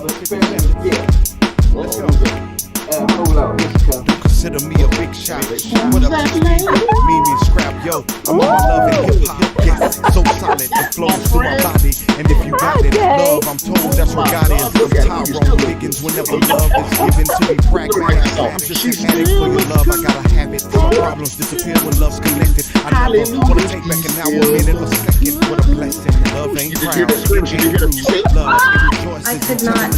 Yeah. Let's go. Hold on. Consider me a big shot. What up, Steve? Mimi Scrap, yo. I'm on my love and hip hop. Yes, so solid, it flows through my body. And if you got it, love, I'm told that's what God is. I'm Tyrone Biggins. Whenever love is given to be pragmatic, I'm just an addict for your love. I gotta have it. My problems disappear when love's connected. I never wanna take back an hour, minute, or second. What a blessing. Love ain't proud. It ain't rude. Love, it rejoices. I could not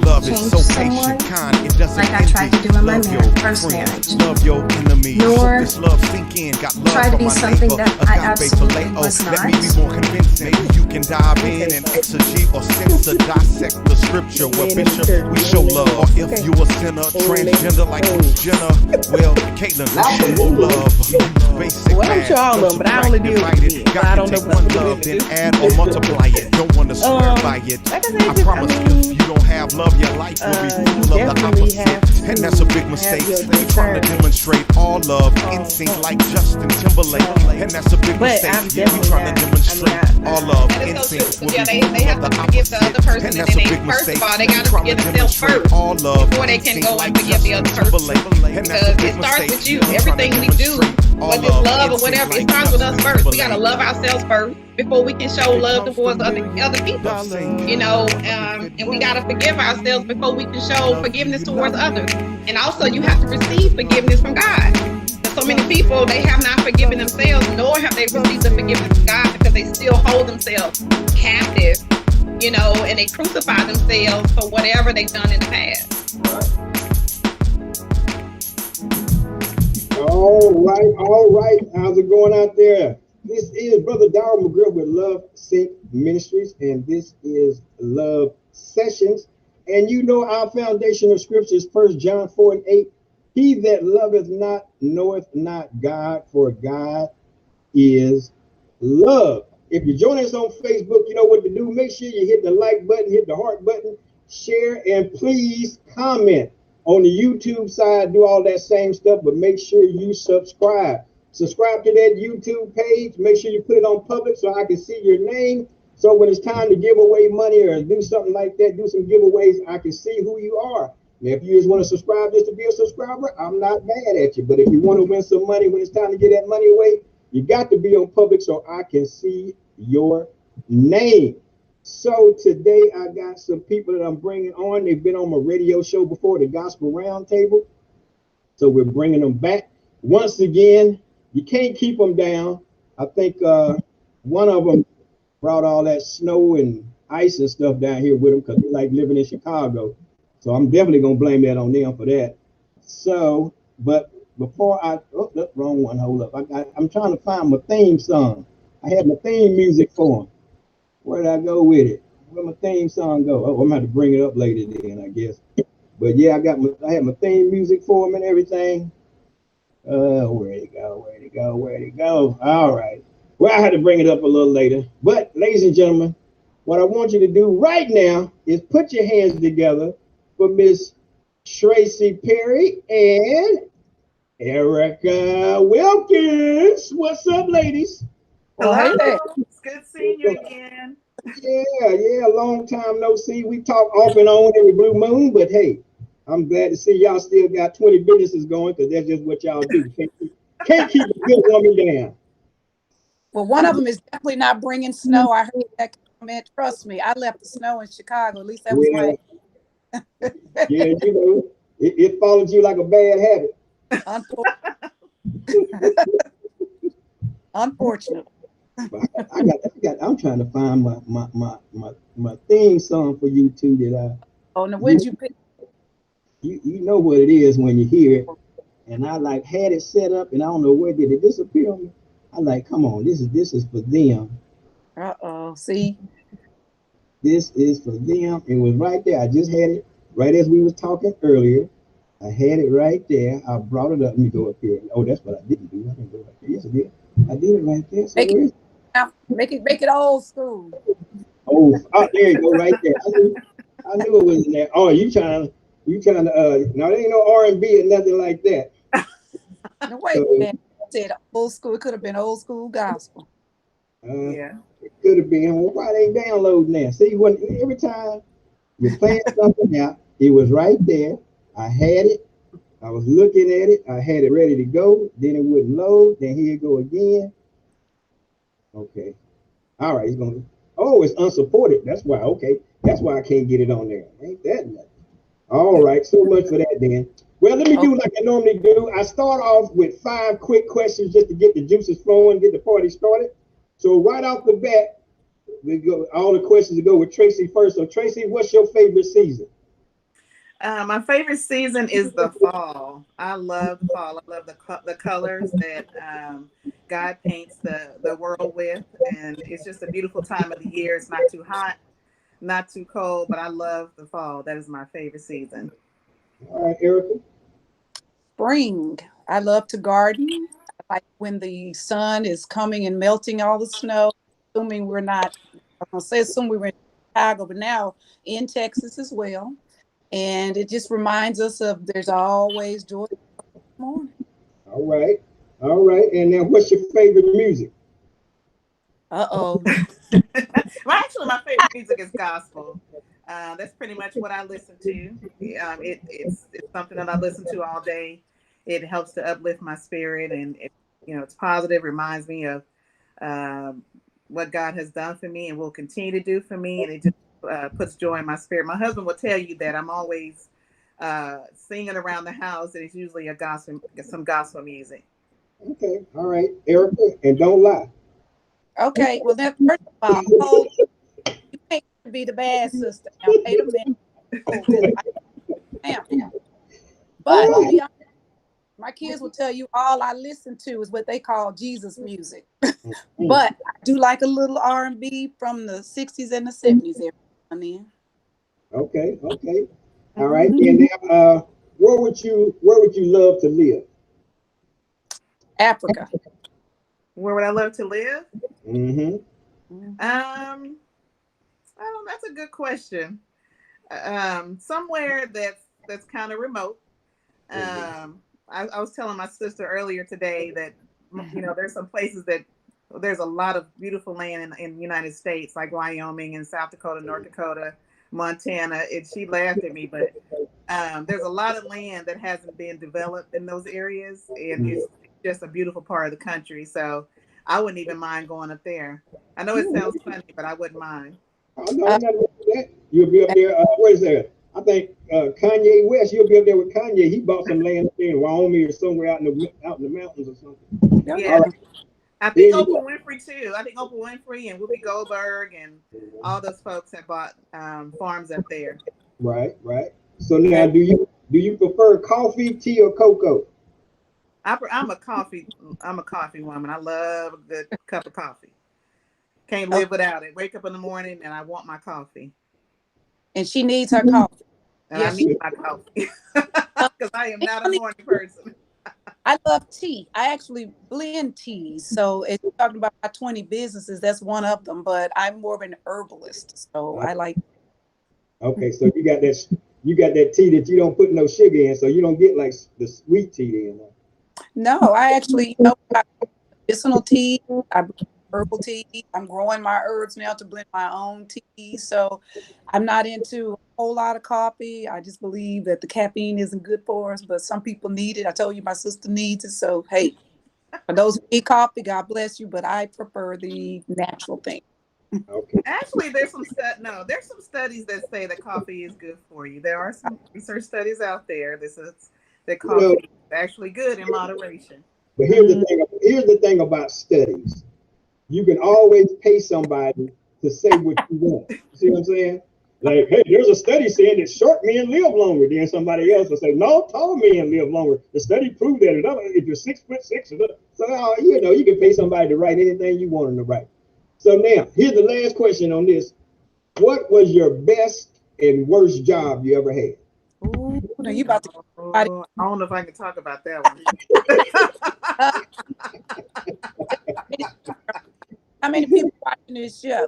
love is so someone patient, kind, it doesn't like I tried to do in my first marriage. Love your enemies. Nor this love sink in. Got love try to for be my something neighbor. that I Agape absolutely phileo. was Let not. me be more convincing. Maybe you can dive in and exegete or censor, dissect the scripture where Bishop we show love. Or if you a sinner, transgender like Jenner, well, Caitlin, let's show more love. Basic Well, I'm sure all of them, but I only deal with men, so I don't know take one love, then add or multiply it. Don't want to swear by it. Like I said, I promise if you don't have love, your life will be full of the definitely have opposite. to And that's a big mistake. have your You trying to discernment. demonstrate all love, instinct like Justin Timberlake. And that's a big But mistake. I'm You definitely trying to not. demonstrate I mean, all love, That is so instinct true. will Yeah, be they have full to of forgive the other person, and and that's then a big first mistake. of all, they got to Trying forgive themselves demonstrate first all love, before they can instinct go like and forgive the other Justin person. Timberlake. And that's a Because big it starts mistake. with you. Trying to Everything we do, demonstrate all whether it's love or instinct whatever, it like starts with us Justin first. We got to Timberlake. love ourselves first before we can show love towards other people. You know, and we got to forgive ourselves before we can show forgiveness towards others. And also, you have to receive forgiveness from God. There's so many people, they have not forgiven themselves, nor have they received the forgiveness of God because they still hold themselves captive, you know, and they crucify themselves for whatever they've done in the past. All right. How's it going out there? This is Brother Darrell McGrill with Love Sync Ministries, and this is Love Sessions. And you know our foundational scriptures, 1 John 4 and 8. He that loveth not knoweth not God, for God is love. If you join us on Facebook, you know what to do. Make sure you hit the like button, hit the heart button, share, and please comment. On the YouTube side, do all that same stuff, but make sure you subscribe. Subscribe to that YouTube page. Make sure you put it on public so I can see your name. So when it's time to give away money or do something like that, do some giveaways, I can see who you are. Now, if you just want to subscribe just to be a subscriber, I'm not mad at you. But if you want to win some money when it's time to get that money away, you got to be on public so I can see your name. So today I got some people that I'm bringing on. They've been on my radio show before, the Gospel Roundtable. So we're bringing them back. Once again, you can't keep them down. I think one of them brought all that snow and ice and stuff down here with them because they like living in Chicago. So I'm definitely going to blame that on them for that. So, but before that's wrong one. Hold up. I'm trying to find my theme song. I had my theme music for them. Where did I go with it? Where my theme song go? Oh, I'm gonna have to bring it up later then, I guess. But yeah, I had my theme music for them and everything. Where'd it go? All right. Well, I had to bring it up a little later. But ladies and gentlemen, what I want you to do right now is put your hands together for Miss Tracy Perry and Erica Wilkins. What's up, ladies? Hello. It's good seeing you again. Yeah, long time no see. We talk off and on every blue moon, but hey, I'm glad to see y'all still got 20 businesses going because that's just what y'all do. Can't keep a good woman down. Well, one of them is definitely not bringing snow. I heard that comment. Trust me, I left the snow in Chicago. At least that was my. Yeah, you know, it follows you like a bad habit. Unfortunately. I'm trying to find my theme song for you two that I. Oh, now when'd you pick? You know what it is when you hear it, and I like had it set up, and I don't know where did it disappear on me. I like, come on, this is for them. See, this is for them. It was right there. I just had it right as we was talking earlier. I had it right there. I brought it up. Let me go up here. Oh, that's what I didn't do. I didn't go right there. Yes, I did. I did it right there. So make it old school. Oh, there you go, right there. I knew it was in there. Oh, you trying to no, there ain't no R&B or nothing like that. No, wait a minute. I said old school. It could have been old school gospel. Yeah. It could have been. Well, why they ain't downloading that? See, every time You're playing something out. It was right there. I had it. I was looking at it. I had it ready to go. Then it wouldn't load. Then here you go again. Okay. All right. He's gonna. Oh, it's unsupported. That's why. Okay. That's why I can't get it on there. Ain't that nothing? All right. So much for that then. Well, let me do like I normally do. I start off with 5 quick questions just to get the juices flowing, get the party started. So right off the bat, we go. All the questions go with Tracy first. So Tracy, what's your favorite season? My favorite season is the fall. I love the fall. I love the colors that God paints the world with, and it's just a beautiful time of the year. It's not too hot, not too cold, but I love the fall. That is my favorite season. All right, Erica. Spring. I love to garden. I like when the sun is coming and melting all the snow. Assuming we're not, I'm gonna say assume we were in Chicago, but now in Texas as well. And it just reminds us of there's always joy in the morning. All right. All right. And now, what's your favorite music? Uh-oh. Well, actually, my favorite music is gospel. That's pretty much what I listen to. It's something that I listen to all day. It helps to uplift my spirit, and it's positive. Reminds me of um, what God has done for me and will continue to do for me, and it just puts joy in my spirit. My husband will tell you that I'm always singing around the house, and it's usually some gospel music. Okay. All right, Erica. And don't lie. Okay, well then first of all, you can't be the bad sister. Now wait a minute. Hold this. Ma'am. But to be honest, my kids will tell you all I listen to is what they call Jesus music. But I do like a little R&B from the 60s and the 70s every now and then. Okay. Okay. All right. And now, where would you love to live? Africa. Where would I love to live? Mm-hmm. I don't. That's a good question. Somewhere that's kind of remote. I was telling my sister earlier today that there's some places that there's a lot of beautiful land in the United States, like Wyoming and South Dakota, North Dakota, Montana. And she laughed at me, but there's a lot of land that hasn't been developed in those areas, and it's just a beautiful part of the country. So I wouldn't even mind going up there. I know it sounds funny, but I wouldn't mind. Oh, no, nothing wrong with that. You'll be up there. What is that? I think Kanye West. You'll be up there with Kanye. He bought some land up there in Wyoming or somewhere out in the mountains or something. Yeah. All right. I think Oprah Winfrey too. I think Oprah Winfrey and Whoopi Goldberg and all those folks have bought farms up there. Right. Right. So now, do you prefer coffee, tea, or cocoa? I'm a coffee woman. I love a good cup of coffee. Can't live without it. Wake up in the morning and I want my coffee. And she needs her coffee. And I need my coffee because I am not a morning person. I love tea. I actually blend teas. So if you're talking about my 20 businesses, that's one of them. But I'm more of an herbalist. So I like. Okay, so you got that tea that you don't put no sugar in, so you don't get like the sweet tea then. No, I actually, I medicinal tea. I blend herbal tea. I'm growing my herbs now to blend my own tea. So I'm not into a whole lot of coffee. I just believe that the caffeine isn't good for us, but some people need it. I told you my sister needs it. So hey, for those who eat coffee, God bless you. But I prefer the natural thing. Okay. Actually, there's some studies that say that coffee is good for you. There are some research studies out there that says that coffee is actually good in moderation. But here's the thing about studies. You can always pay somebody to say what you want. See what I'm saying? Like, hey, there's a study saying that short men live longer. Then somebody else will say, no, tall men live longer. The study proved that if you're 6'6", so you can pay somebody to write anything you want them to write. So now, here's the last question on this. What was your best and worst job you ever had? Ooh, now you about to. I don't know if I can talk about that one. How many people watching this show?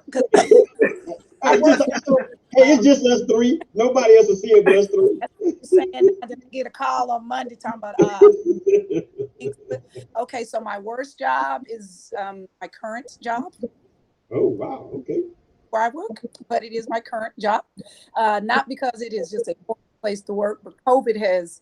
It's just us three. Nobody else will see it but us three. Saying I didn't get a call on Monday talking about okay, so my worst job is my current job. Oh wow, okay. where I work, but it is my current job. Not because it is just a place to work, but COVID has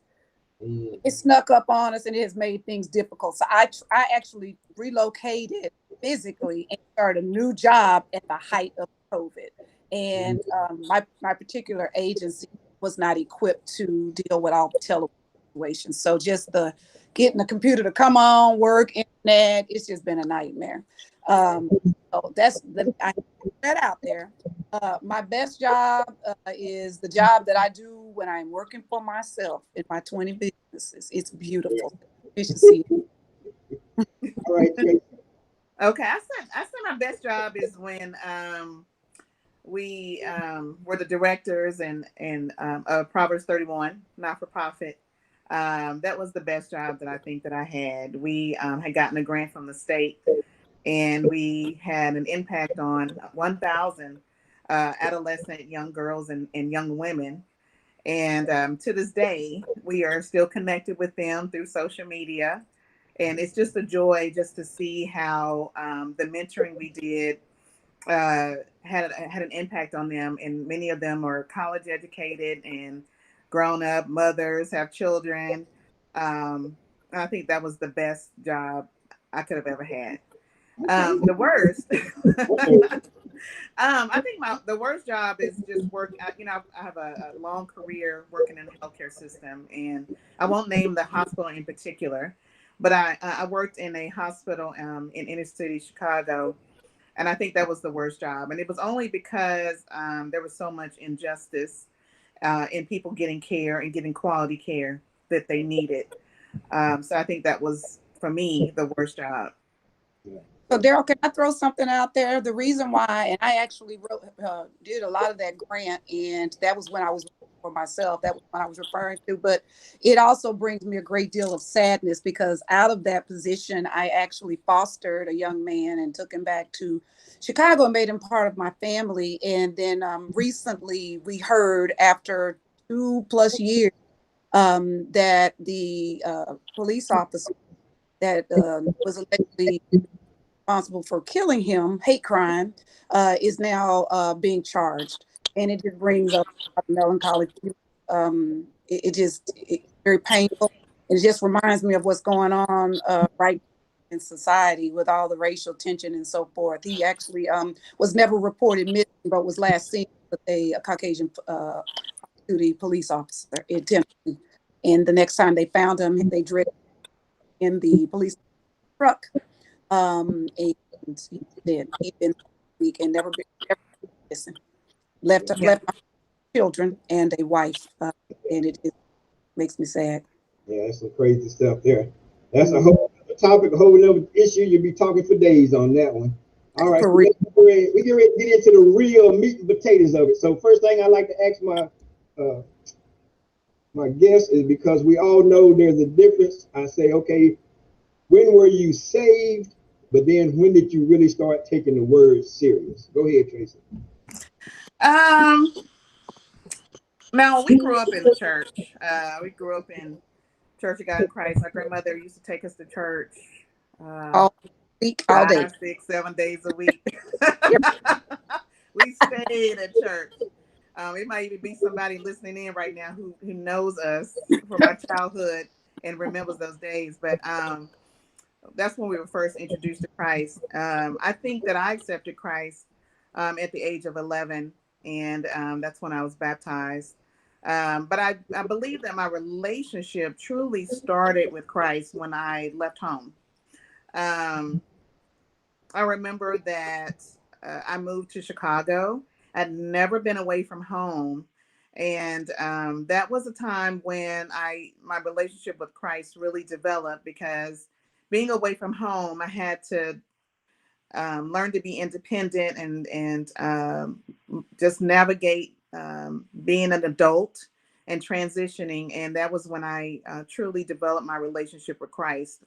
it snuck up on us and it has made things difficult. So I actually relocated physically and started a new job at the height of COVID. And my particular agency was not equipped to deal with all the tele situations. So just the getting the computer to come on, work, internet, it's just been a nightmare. So I put that out there. My best job is the job that I do when I'm working for myself in my 20 businesses. It's beautiful. You should see it. All right, Tracy. Okay, I said my best job is when we were the directors and Proverbs 31 not for profit. That was the best job that I think that I had. We had gotten a grant from the state, and we had an impact on 1,000 adolescent young girls and young women. And to this day, we are still connected with them through social media. And it's just a joy just to see how the mentoring we did had an impact on them. And many of them are college educated and grown up mothers, have children. I think that was the best job I could have ever had. The worst, I think the worst job is just work. I have a long career working in the healthcare system, and I won't name the hospital in particular, but I worked in a hospital in inner city Chicago, and I think that was the worst job. And it was only because there was so much injustice in people getting care and getting quality care that they needed. So I think that was, for me, the worst job. So Daryl, can I throw something out there? The reason why, and I actually did a lot of that grant, and that was when I was for myself. That was what I was referring to. But it also brings me a great deal of sadness because out of that position, I actually fostered a young man and took him back to Chicago and made him part of my family. And then recently, we heard after 2+ years that the police officer that was allegedly responsible for killing him, hate crime, is now being charged. And it just brings up melancholy. It's very painful. And it just reminds me of what's going on right in society with all the racial tension and so forth. He actually was never reported missing, but was last seen with a Caucasian duty police officer in Tennessee. And the next time they found him, they drove in the police truck. And he did. He'd been weak and never missing. Left my children and a wife, and it makes me sad. Yeah, that's some crazy stuff there. That's a whole topic, a whole other issue. You'll be talking for days on that one. All right, we get ready to get into the real meat and potatoes of it. So first thing I like to ask my guests is, because we all know there's a difference. I say, okay, when were you saved? But then when did you really start taking the word serious? Go ahead, Tracy. Now, we grew up in the church. We grew up in Church of God in Christ. Our grandmother used to take us to church all week, all day, 5, 6, 7 days a week. We stayed at church. It might even be somebody listening in right now who knows us from our childhood and remembers those days. But that's when we were first introduced to Christ. I think that I accepted Christ at the age of 11, and that's when I was baptized. But I believe that my relationship truly started with Christ when I left home. I remember that I moved to Chicago. I'd never been away from home. And that was a time when my relationship with Christ really developed, because being away from home, I had to learn to be independent and just navigate being an adult and transitioning. And that was when I truly developed my relationship with Christ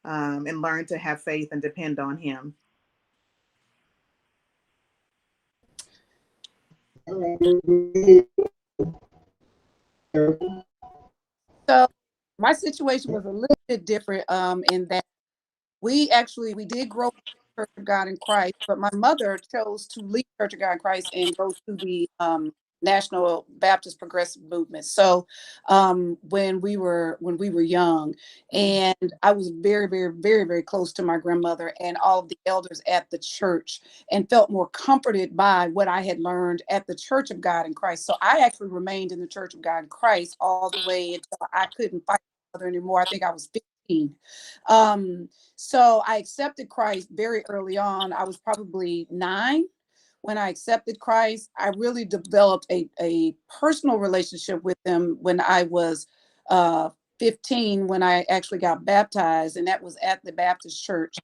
and learned to have faith and depend on him. So my situation was a little bit different in that we did grow up Church of God in Christ, but my mother chose to leave Church of God in Christ and go to the National Baptist Progressive Movement. So when we were young, and I was very, very, very, very close to my grandmother and all of the elders at the church, and felt more comforted by what I had learned at the Church of God in Christ. So I actually remained in the Church of God in Christ all the way until I couldn't fight my mother anymore. I think I was 15. So I accepted Christ very early on. I was probably 9 when I accepted Christ. I really developed a personal relationship with him when I was 15, when I actually got baptized, and that was at the Baptist church.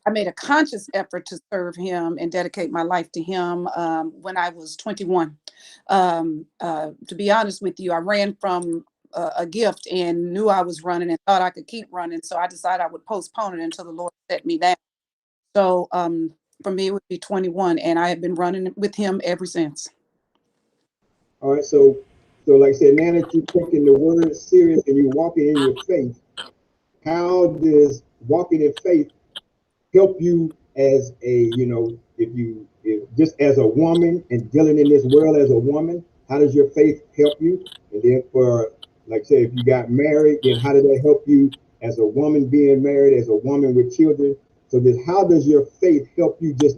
I made a conscious effort to serve him and dedicate my life to him when I was 21. To be honest with you, I ran from a gift and knew I was running and thought I could keep running. So I decided I would postpone it until the Lord set me down. So for me, it would be 21, and I have been running with him ever since. All right, so like I said, now that you're taking the word serious and you're walking in your faith, how does walking in faith help you as a, if just as a woman and dealing in this world as a woman? How does your faith help you? And then for, like I said, if you got married, then how did that help you as a woman being married, as a woman with children? So then how does your faith help you just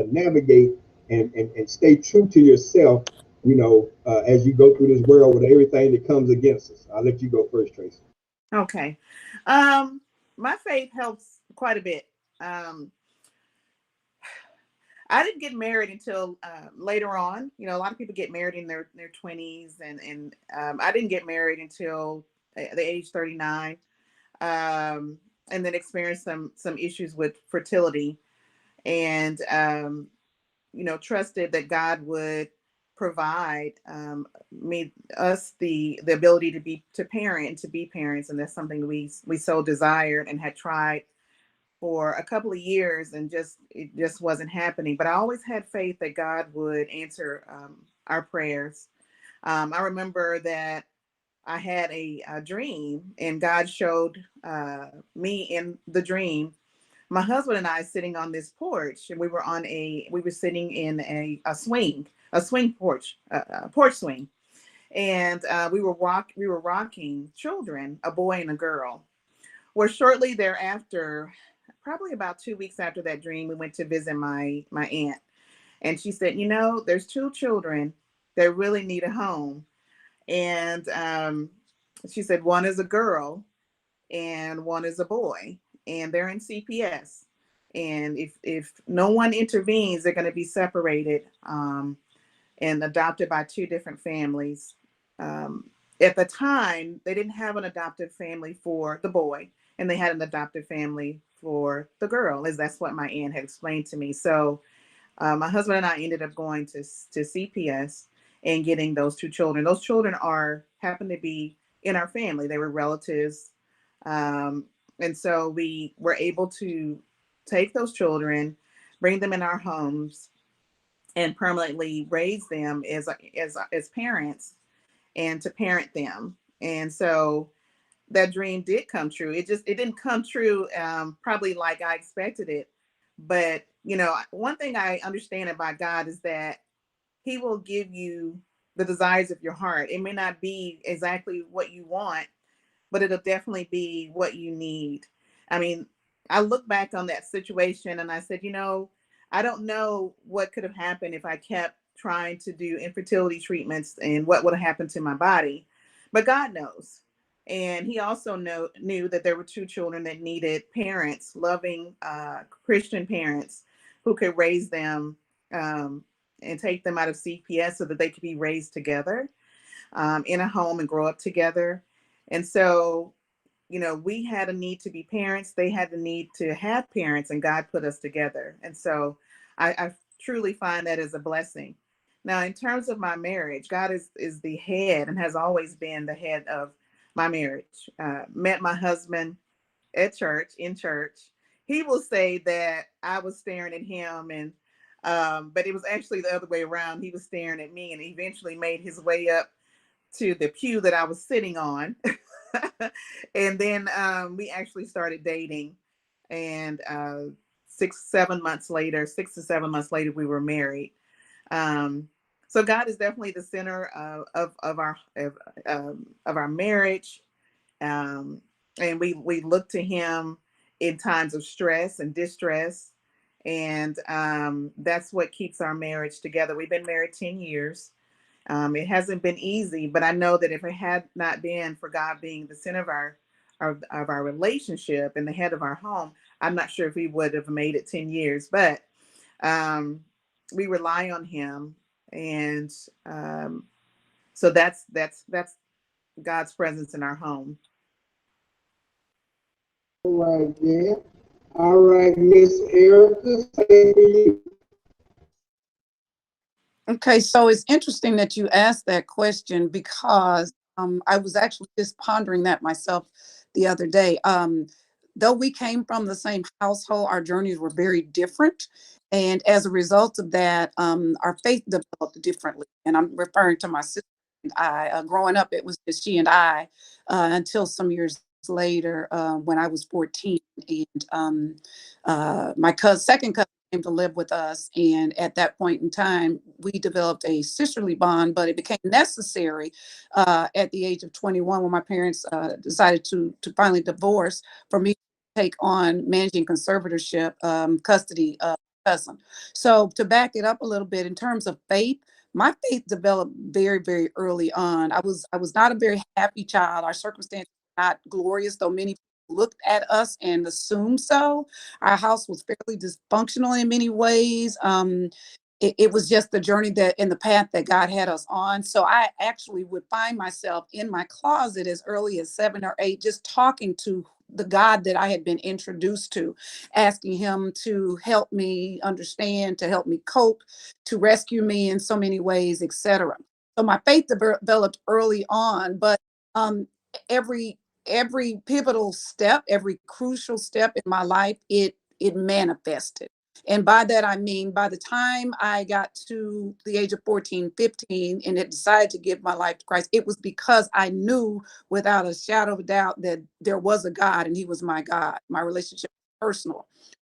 navigate and stay true to yourself, as you go through this world with everything that comes against us? I'll let you go first, Tracy. Okay. My faith helps quite a bit. I didn't get married until later on. You know, a lot of people get married in their 20s, and I didn't get married until the age 39, and then experienced some issues with fertility, and trusted that God would provide us the ability to parent and to be parents, and that's something we so desired and had tried for a couple of years, and it just wasn't happening. But I always had faith that God would answer our prayers. I remember that I had a dream, and God showed me in the dream my husband and I sitting on this porch, and we were sitting in a swing porch, porch swing, and we were rocking children, a boy and a girl. Well, shortly thereafter, probably about 2 weeks after that dream, we went to visit my aunt, and she said, there's 2 children that really need a home, and she said one is a girl and one is a boy, and they're in CPS, and if no one intervenes, they're going to be separated and adopted by 2 different families. At the time, they didn't have an adoptive family for the boy, and they had an adoptive family for the girl, as that's what my aunt had explained to me. So my husband and I ended up going to CPS and getting those 2 children. Those children happen to be in our family. They were relatives. And so we were able to take those children, bring them in our homes, and permanently raise them as parents, and to parent them. And so that dream did come true. It didn't come true probably like I expected it. But, one thing I understand about God is that he will give you the desires of your heart. It may not be exactly what you want, but it'll definitely be what you need. I mean, I look back on that situation and I said, I don't know what could have happened if I kept trying to do infertility treatments and what would have happened to my body. But God knows. And he also knew that there were 2 children that needed parents, loving Christian parents who could raise them and take them out of CPS so that they could be raised together in a home and grow up together. And so, we had a need to be parents. They had the need to have parents, and God put us together. And so I truly find that as a blessing. Now, in terms of my marriage, God is the head and has always been the head of my marriage. Met my husband in church. He will say that I was staring at him, and but it was actually the other way around. He was staring at me, and eventually made his way up to the pew that I was sitting on. And then we actually started dating, and 6 to 7 months later, we were married. So God is definitely the center of our marriage. And we look to him in times of stress and distress. And that's what keeps our marriage together. We've been married 10 years. It hasn't been easy, but I know that if it had not been for God being the center of our relationship and the head of our home, I'm not sure if we would have made it 10 years. But we rely on him, and so that's God's presence in our home. All right, yeah. All right, Miss Erica, same for you. Okay, so it's interesting that you asked that question because I was actually just pondering that myself the other day. Though we came from the same household, our journeys were very different. And as a result of that, our faith developed differently. And I'm referring to my sister and I. Growing up, it was just she and I until some years later when I was 14. And my second cousin came to live with us. And at that point in time, we developed a sisterly bond, but it became necessary at the age of 21 when my parents decided to finally divorce for me to take on managing conservatorship custody of my cousin. So to back it up a little bit in terms of faith, my faith developed very, very early on. I was not a very happy child. Our circumstances were not glorious, though many people looked at us and assumed so. Our house was fairly dysfunctional in many ways. It was just the journey that in the path that God had us on. So I actually would find myself in my closet as early as 7 or 8, just talking to the God that I had been introduced to, asking him to help me understand, to help me cope, to rescue me in so many ways, etc. So my faith developed early on, but um, every every pivotal step, every crucial step in my life, it manifested. And by that, I mean, by the time I got to the age of 14, 15, and had decided to give my life to Christ, it was because I knew without a shadow of a doubt that there was a God and he was my God. My relationship was personal.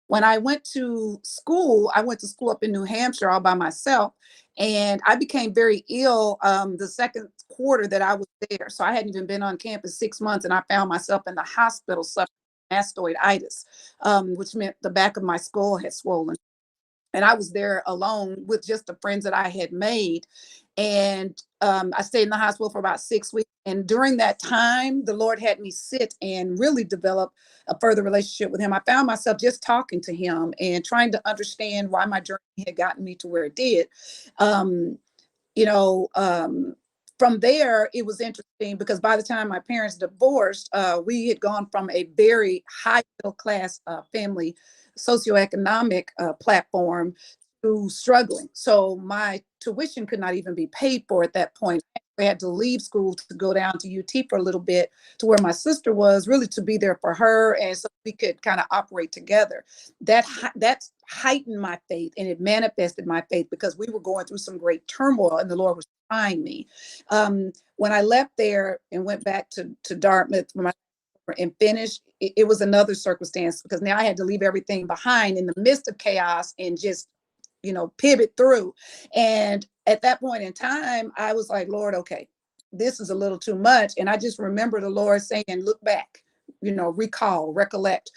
When I went to school up in New Hampshire all by myself, and I became very ill the second quarter that I was there. So I hadn't even been on campus 6 months, and I found myself in the hospital suffering mastoiditis, which meant the back of my skull had swollen. And I was there alone with just the friends that I had made. And I stayed in the hospital for about 6 weeks. And during that time, the Lord had me sit and really develop a further relationship with him. I found myself just talking to him and trying to understand why my journey had gotten me to where it did. Um, you know, from there, it was interesting because by the time my parents divorced, we had gone from a very high middle class family socioeconomic platform to struggling. So my tuition could not even be paid for at that point. I had to leave school to go down to UT for a little bit to where my sister was, really to be there for her, and so we could kind of operate together. That's heightened my faith, and it manifested my faith because we were going through some great turmoil and the Lord was trying me. When I left there and went back to Dartmouth and finished, it was another circumstance because now I had to leave everything behind in the midst of chaos and just pivot through. And at that point in time, I was like, Lord, okay, this is a little too much. And I just remember the Lord saying, look back, recall, recollect.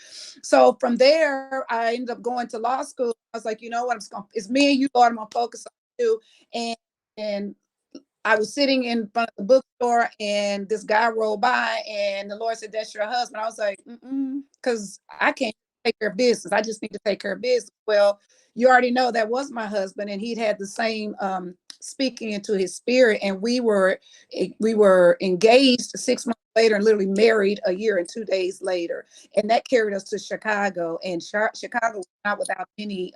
So from there, I ended up going to law school. I was like, you know what, it's me and you, Lord, I'm gonna focus on you. And I was sitting in front of the bookstore and this guy rolled by and the Lord said, that's your husband. I was like, because I can't take care of business. I just need to take care of business. Well, you already know that was my husband, and he'd had the same speaking into his spirit. And we were engaged 6 months later and literally married a year and 2 days later. And that carried us to Chicago. And Chicago was not without any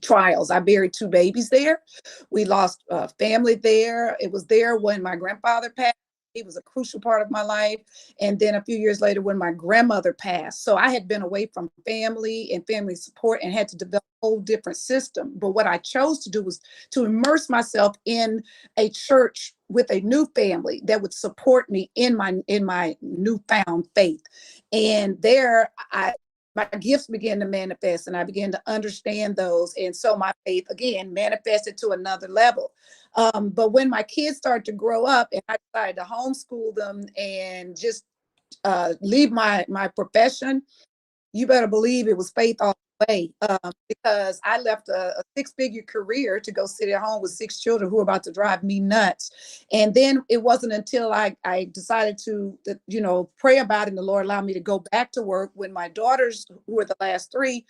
trials. I buried 2 babies there. We lost family there. It was there when my grandfather passed. He was a crucial part of my life. And then a few years later when my grandmother passed. So I had been away from family and family support and had to develop a whole different system. But what I chose to do was to immerse myself in a church with a new family that would support me in my newfound faith. And there my gifts began to manifest, and I began to understand those. And so my faith again manifested to another level. But when my kids started to grow up and I decided to homeschool them and just leave my profession, you better believe it was faith all the way, because I left a six-figure career to go sit at home with six children who were about to drive me nuts. And then it wasn't until I decided to, pray about it, and the Lord allowed me to go back to work when my daughters, who were the last three,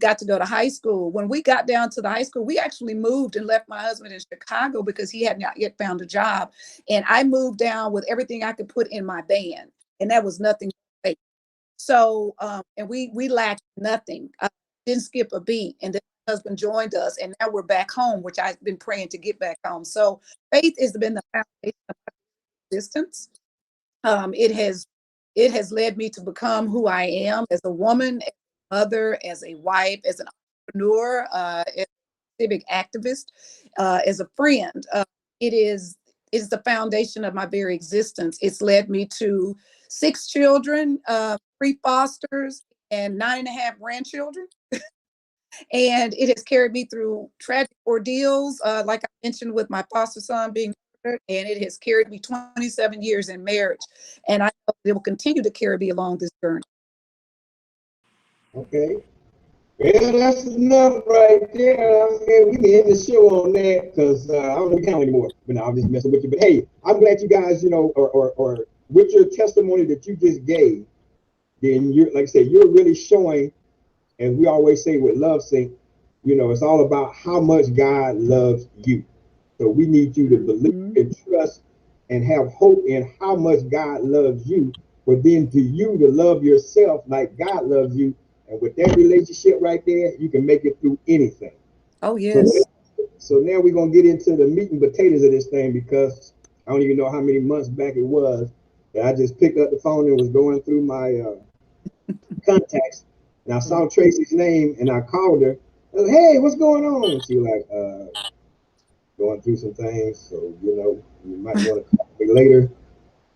got to go to high school. When we got down to the high school, we actually moved and left my husband in Chicago because he had not yet found a job. And I moved down with everything I could put in my van, and that was nothing but faith. So, and we lacked nothing. Didn't skip a beat. And then my husband joined us, and now we're back home, which I've been praying to get back home. So faith has been the foundation of my existence. It has led me to become who I am as a woman, as a mother, as a wife, as an entrepreneur, as a civic activist, as a friend. It is the foundation of my very existence. It's led me to six children, three fosters, and 9.5 grandchildren. And it has carried me through tragic ordeals, like I mentioned with my foster son being murdered, and it has carried me 27 years in marriage. And I know it will continue to carry me along this journey. Okay. Well, that's enough right there. We can end the show on that because I don't know count anymore. But I'm just messing with you. But hey, I'm glad you guys, or with your testimony that you just gave, then you're, like I said, you're really showing, and we always say with Love Sync, it's all about how much God loves you. So we need you to believe and trust and have hope in how much God loves you, but then to you to love yourself like God loves you. And with that relationship right there, you can make it through anything. Oh, yes. So now we're going to get into the meat and potatoes of this thing, because I don't even know how many months back it was that I just picked up the phone and was going through my contacts, and I saw Tracy's name, and I called her. I was, hey, what's going on? And she was like, going through some things, so you might want to call me later.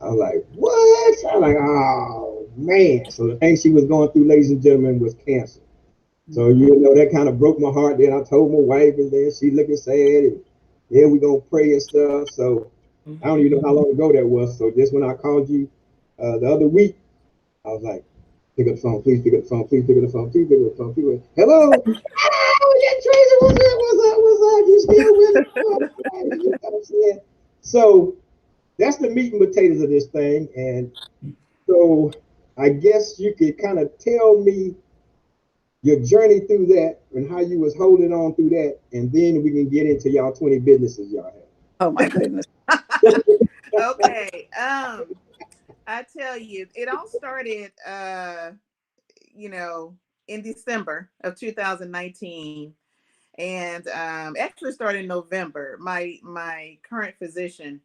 I was like, what? I was like, oh man. So the thing she was going through, ladies and gentlemen, was cancer. So that kind of broke my heart. Then I told my wife, and then she looking sad, and yeah, we gonna pray and stuff. So I don't even know how long ago that was. So just when I called you the other week, I was like, pick up the phone, please pick up the phone, please pick up the phone, please pick up the phone, please. Hello. Oh, yeah, Tracy, what's up? What's up? What's up? You still with me? You know what I'm saying? So that's the meat and potatoes of this thing. And so I guess you could kind of tell me your journey through that and how you was holding on through that, and then we can get into y'all 20 businesses y'all have. Oh my goodness. Okay. I tell you, it all started in December of 2019. And actually started in November. My current physician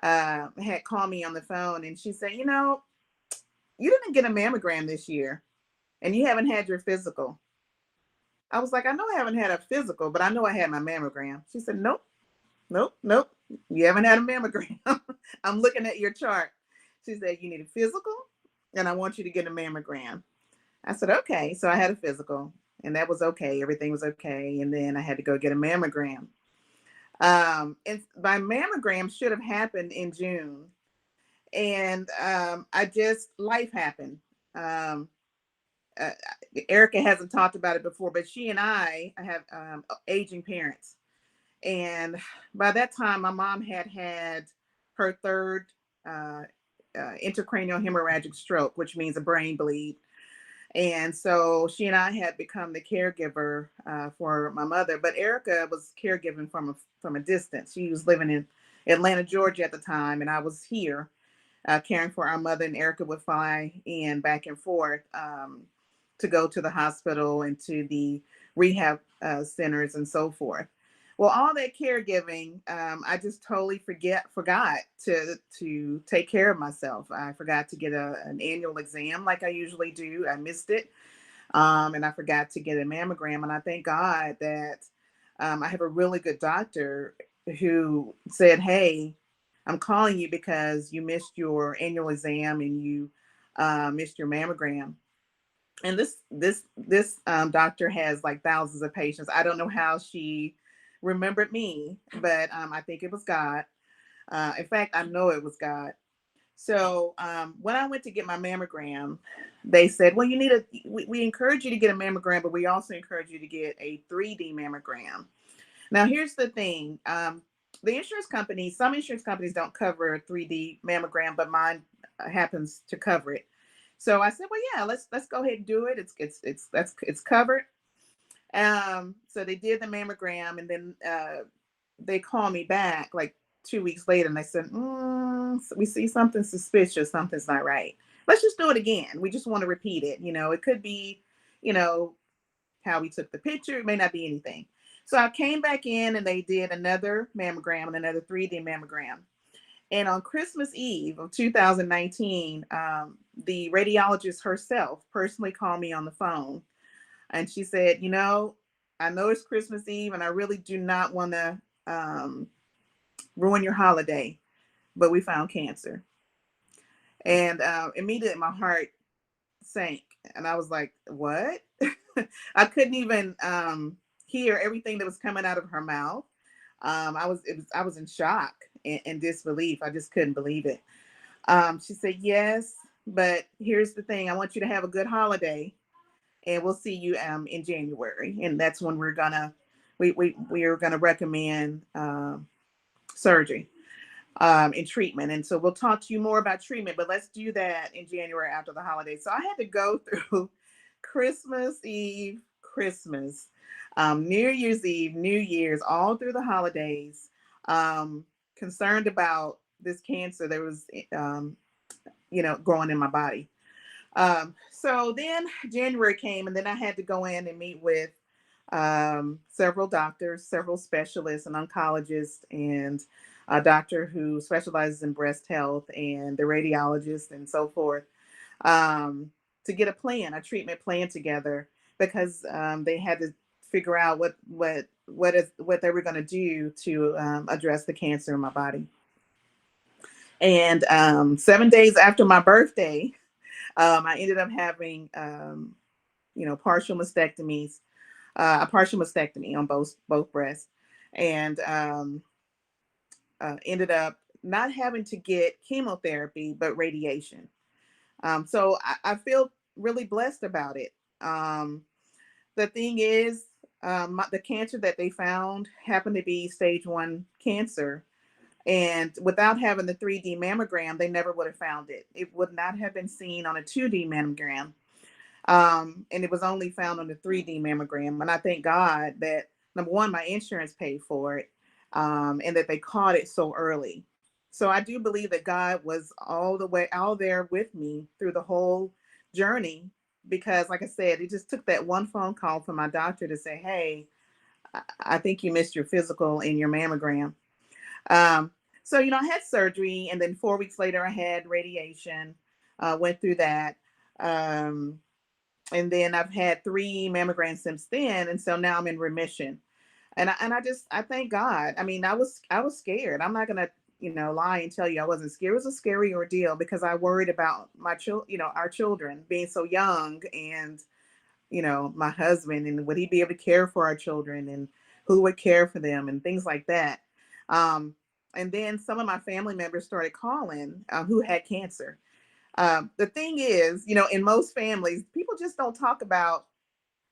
had called me on the phone, and she said, you didn't get a mammogram this year, and you haven't had your physical. I was like, I know I haven't had a physical, but I know I had my mammogram. She said, nope, nope, nope. You haven't had a mammogram. I'm looking at your chart. She said, you need a physical, and I want you to get a mammogram. I said, okay. So I had a physical, and that was okay. Everything was okay. And then I had to go get a mammogram. And my mammogram should have happened in June. And life happened. Erica hasn't talked about it before, but she and I have aging parents. And by that time, my mom had her third intracranial hemorrhagic stroke, which means a brain bleed. And so she and I had become the caregiver for my mother, but Erica was caregiving from a distance. She was living in Atlanta, Georgia at the time, and I was here caring for our mother, and Erica would fly in back and forth to go to the hospital and to the rehab centers and so forth. Well, all that caregiving, I just totally forgot to take care of myself. I forgot to get an annual exam like I usually do. I missed it. And I forgot to get a mammogram. And I thank God that I have a really good doctor who said, hey, I'm calling you because you missed your annual exam and you missed your mammogram. And this doctor has like thousands of patients. I don't know how she remembered me, but I think it was God. In fact, I know it was God. So when I went to get my mammogram, they said, well, we encourage you to get a mammogram, but we also encourage you to get a 3D mammogram. Now, here's the thing. Some insurance companies don't cover a 3D mammogram, but mine happens to cover it. So I said, well, yeah, let's go ahead and do it. It's covered. So they did the mammogram, and then they called me back like 2 weeks later, and they said, we see something suspicious. Something's not right. Let's just do it again. We just want to repeat it. It could be, you know, how we took the picture. It may not be anything. So I came back in, and they did another mammogram and another 3D mammogram. And on Christmas Eve of 2019, the radiologist herself personally called me on the phone. And she said, I know it's Christmas Eve, and I really do not want to ruin your holiday, but we found cancer. And immediately my heart sank. And I was like, what? I couldn't even hear everything that was coming out of her mouth. I was in shock and disbelief. I just couldn't believe it. She said, yes, but here's the thing. I want you to have a good holiday, and we'll see you in January. And that's when we're gonna recommend surgery and treatment. And so we'll talk to you more about treatment, but let's do that in January after the holidays. So I had to go through Christmas Eve, Christmas, New Year's Eve, New Year's, all through the holidays, concerned about this cancer that was, growing in my body. So then January came, and then I had to go in and meet with several doctors, several specialists, an oncologist, and a doctor who specializes in breast health, and the radiologist, and so forth, to get a treatment plan together, because they had to figure out what they were going to do to address the cancer in my body. And 7 days after my birthday, I ended up having partial mastectomies, a partial mastectomy on both breasts, and ended up not having to get chemotherapy but radiation. So I feel really blessed about it. The thing is, the cancer that they found happened to be stage 1 cancer. And without having the 3D mammogram, they never would have found it. It would not have been seen on a 2D mammogram. And it was only found on the 3D mammogram. And I thank God that, number one, my insurance paid for it, and that they caught it so early. So I do believe that God was all the way out there with me through the whole journey, because, like I said, it just took that one phone call from my doctor to say, hey, I think you missed your physical in your mammogram. So, I had surgery, and then 4 weeks later I had radiation, went through that. And then I've had 3 mammograms since then. And so now I'm in remission. And I thank God. I mean, I was scared. I'm not going to, lie and tell you I wasn't scared. It was a scary ordeal, because I worried about our children being so young, and, my husband, and would he be able to care for our children, and who would care for them, and things like that. And then some of my family members started calling, who had cancer. The thing is, in most families, people just don't talk about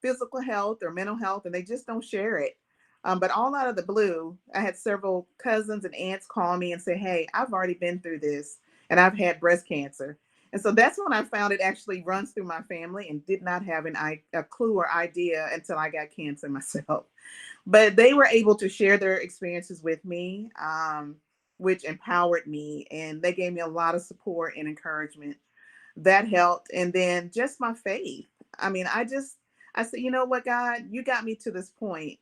physical health or mental health, and they just don't share it. But all out of the blue, I had several cousins and aunts call me and say, hey, I've already been through this, and I've had breast cancer. And so that's when I found it actually runs through my family, and did not have a clue or idea until I got cancer myself. But they were able to share their experiences with me, which empowered me, and they gave me a lot of support and encouragement. That helped. And then just my faith. I mean, I said, you know what, God, you got me to this point.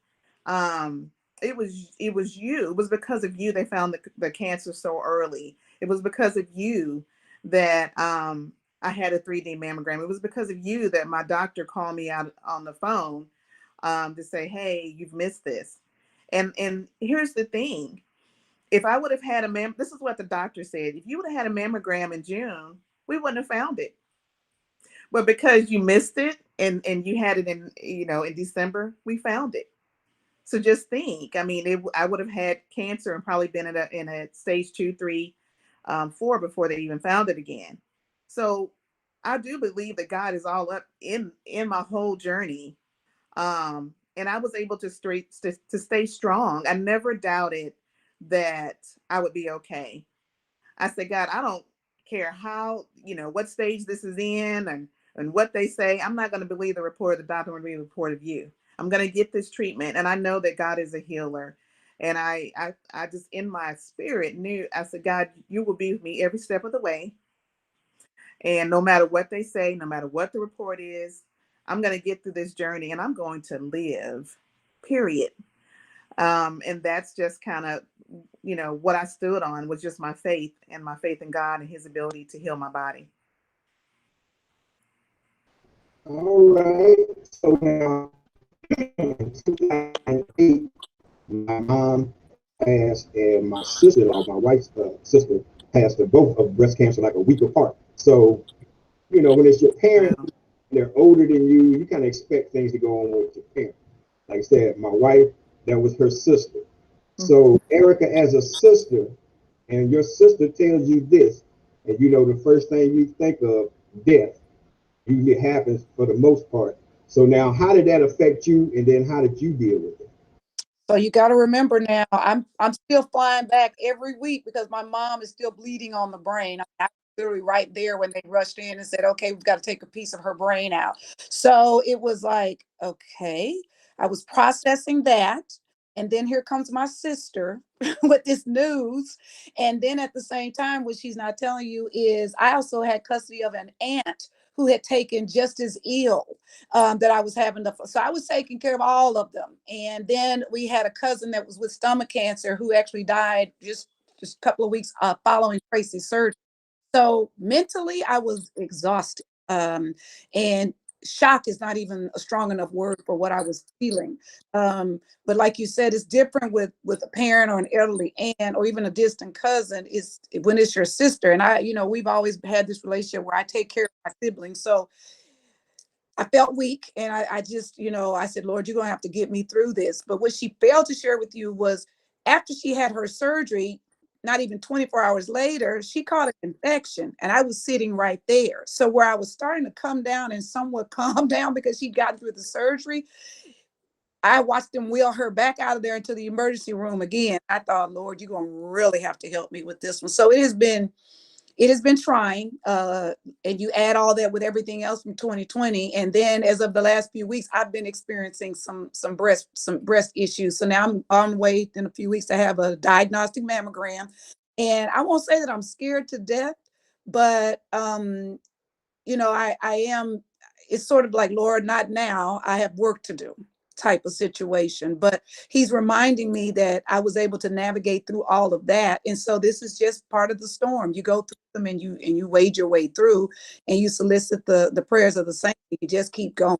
It was you. It was because of you they found the cancer so early. It was because of you that I had a 3D mammogram. It was because of you that my doctor called me out on the phone, to say, hey, you've missed this. And here's the thing. If I would have had this is what the doctor said. If you would have had a mammogram in June, we wouldn't have found it. But because you missed it and you had it in, you know, in December, we found it. So just think, I mean, I would have had cancer and probably been in a stage 2, 3, 4 before they even found it again. So I do believe that God is all up in my whole journey. And I was able to stay strong. I never doubted that I would be okay. I said, God, I don't care how, you know, what stage this is in and what they say. I'm not going to believe the report of the doctor. I'm going to believe the report of you. I'm going to get this treatment. And I know that God is a healer. And I just in my spirit knew, I said, God, you will be with me every step of the way. And no matter what they say, no matter what the report is, I'm going to get through this journey and I'm going to live, period. And that's just kind of, you know, what I stood on was just my faith and my faith in God and his ability to heal my body. All right. So now, in 2008, my mom passed, and my sister-in-law, my wife's sister, passed. Both of breast cancer like a week apart. So, you know, when it's your parents, Wow. they're older than you, you kind of expect things to go on with your parents. Like I said, my wife, that was her sister. So, Erica, as a sister, and your sister tells you this, and you know, the first thing you think of, death, usually happens for the most part. So, now how did that affect you, and then how did you deal with it? So you got to remember now, I'm still flying back every week because my mom is still bleeding on the brain. I was literally right there when they rushed in and said, "Okay, we've got to take a piece of her brain out." So it was like, okay, I was processing that, and then here comes my sister with this news, and then at the same time, what she's not telling you is I also had custody of an aunt who had taken just as ill that I was having so I was taking care of all of them. And then we had a cousin that was with stomach cancer who actually died just a couple of weeks following Tracy's surgery. So mentally, I was exhausted. And shock is not even a strong enough word for what I was feeling. But like you said, it's different with a parent or an elderly aunt or even a distant cousin. Is when it's your sister. And I, you know, we've always had this relationship where I take care of my siblings. So I felt weak and I just, you know, I said, Lord, you're going to have to get me through this. But what she failed to share with you was after she had her surgery, not even 24 hours later, she caught an infection and I was sitting right there. So where I was starting to come down and somewhat calm down because she got through the surgery, I watched them wheel her back out of there into the emergency room again. I thought, Lord, you're going to really have to help me with this one. So it has been trying, and you add all that with everything else from 2020, and then as of the last few weeks, I've been experiencing some breast issues. So now I'm on the way in a few weeks to have a diagnostic mammogram, and I won't say that I'm scared to death, but you know, I am. It's sort of like, Lord, not now. I have work to do type of situation. But he's reminding me that I was able to navigate through all of that. And so this is just part of the storm. You go through them and you wade your way through and you solicit the prayers of the saints. You just keep going.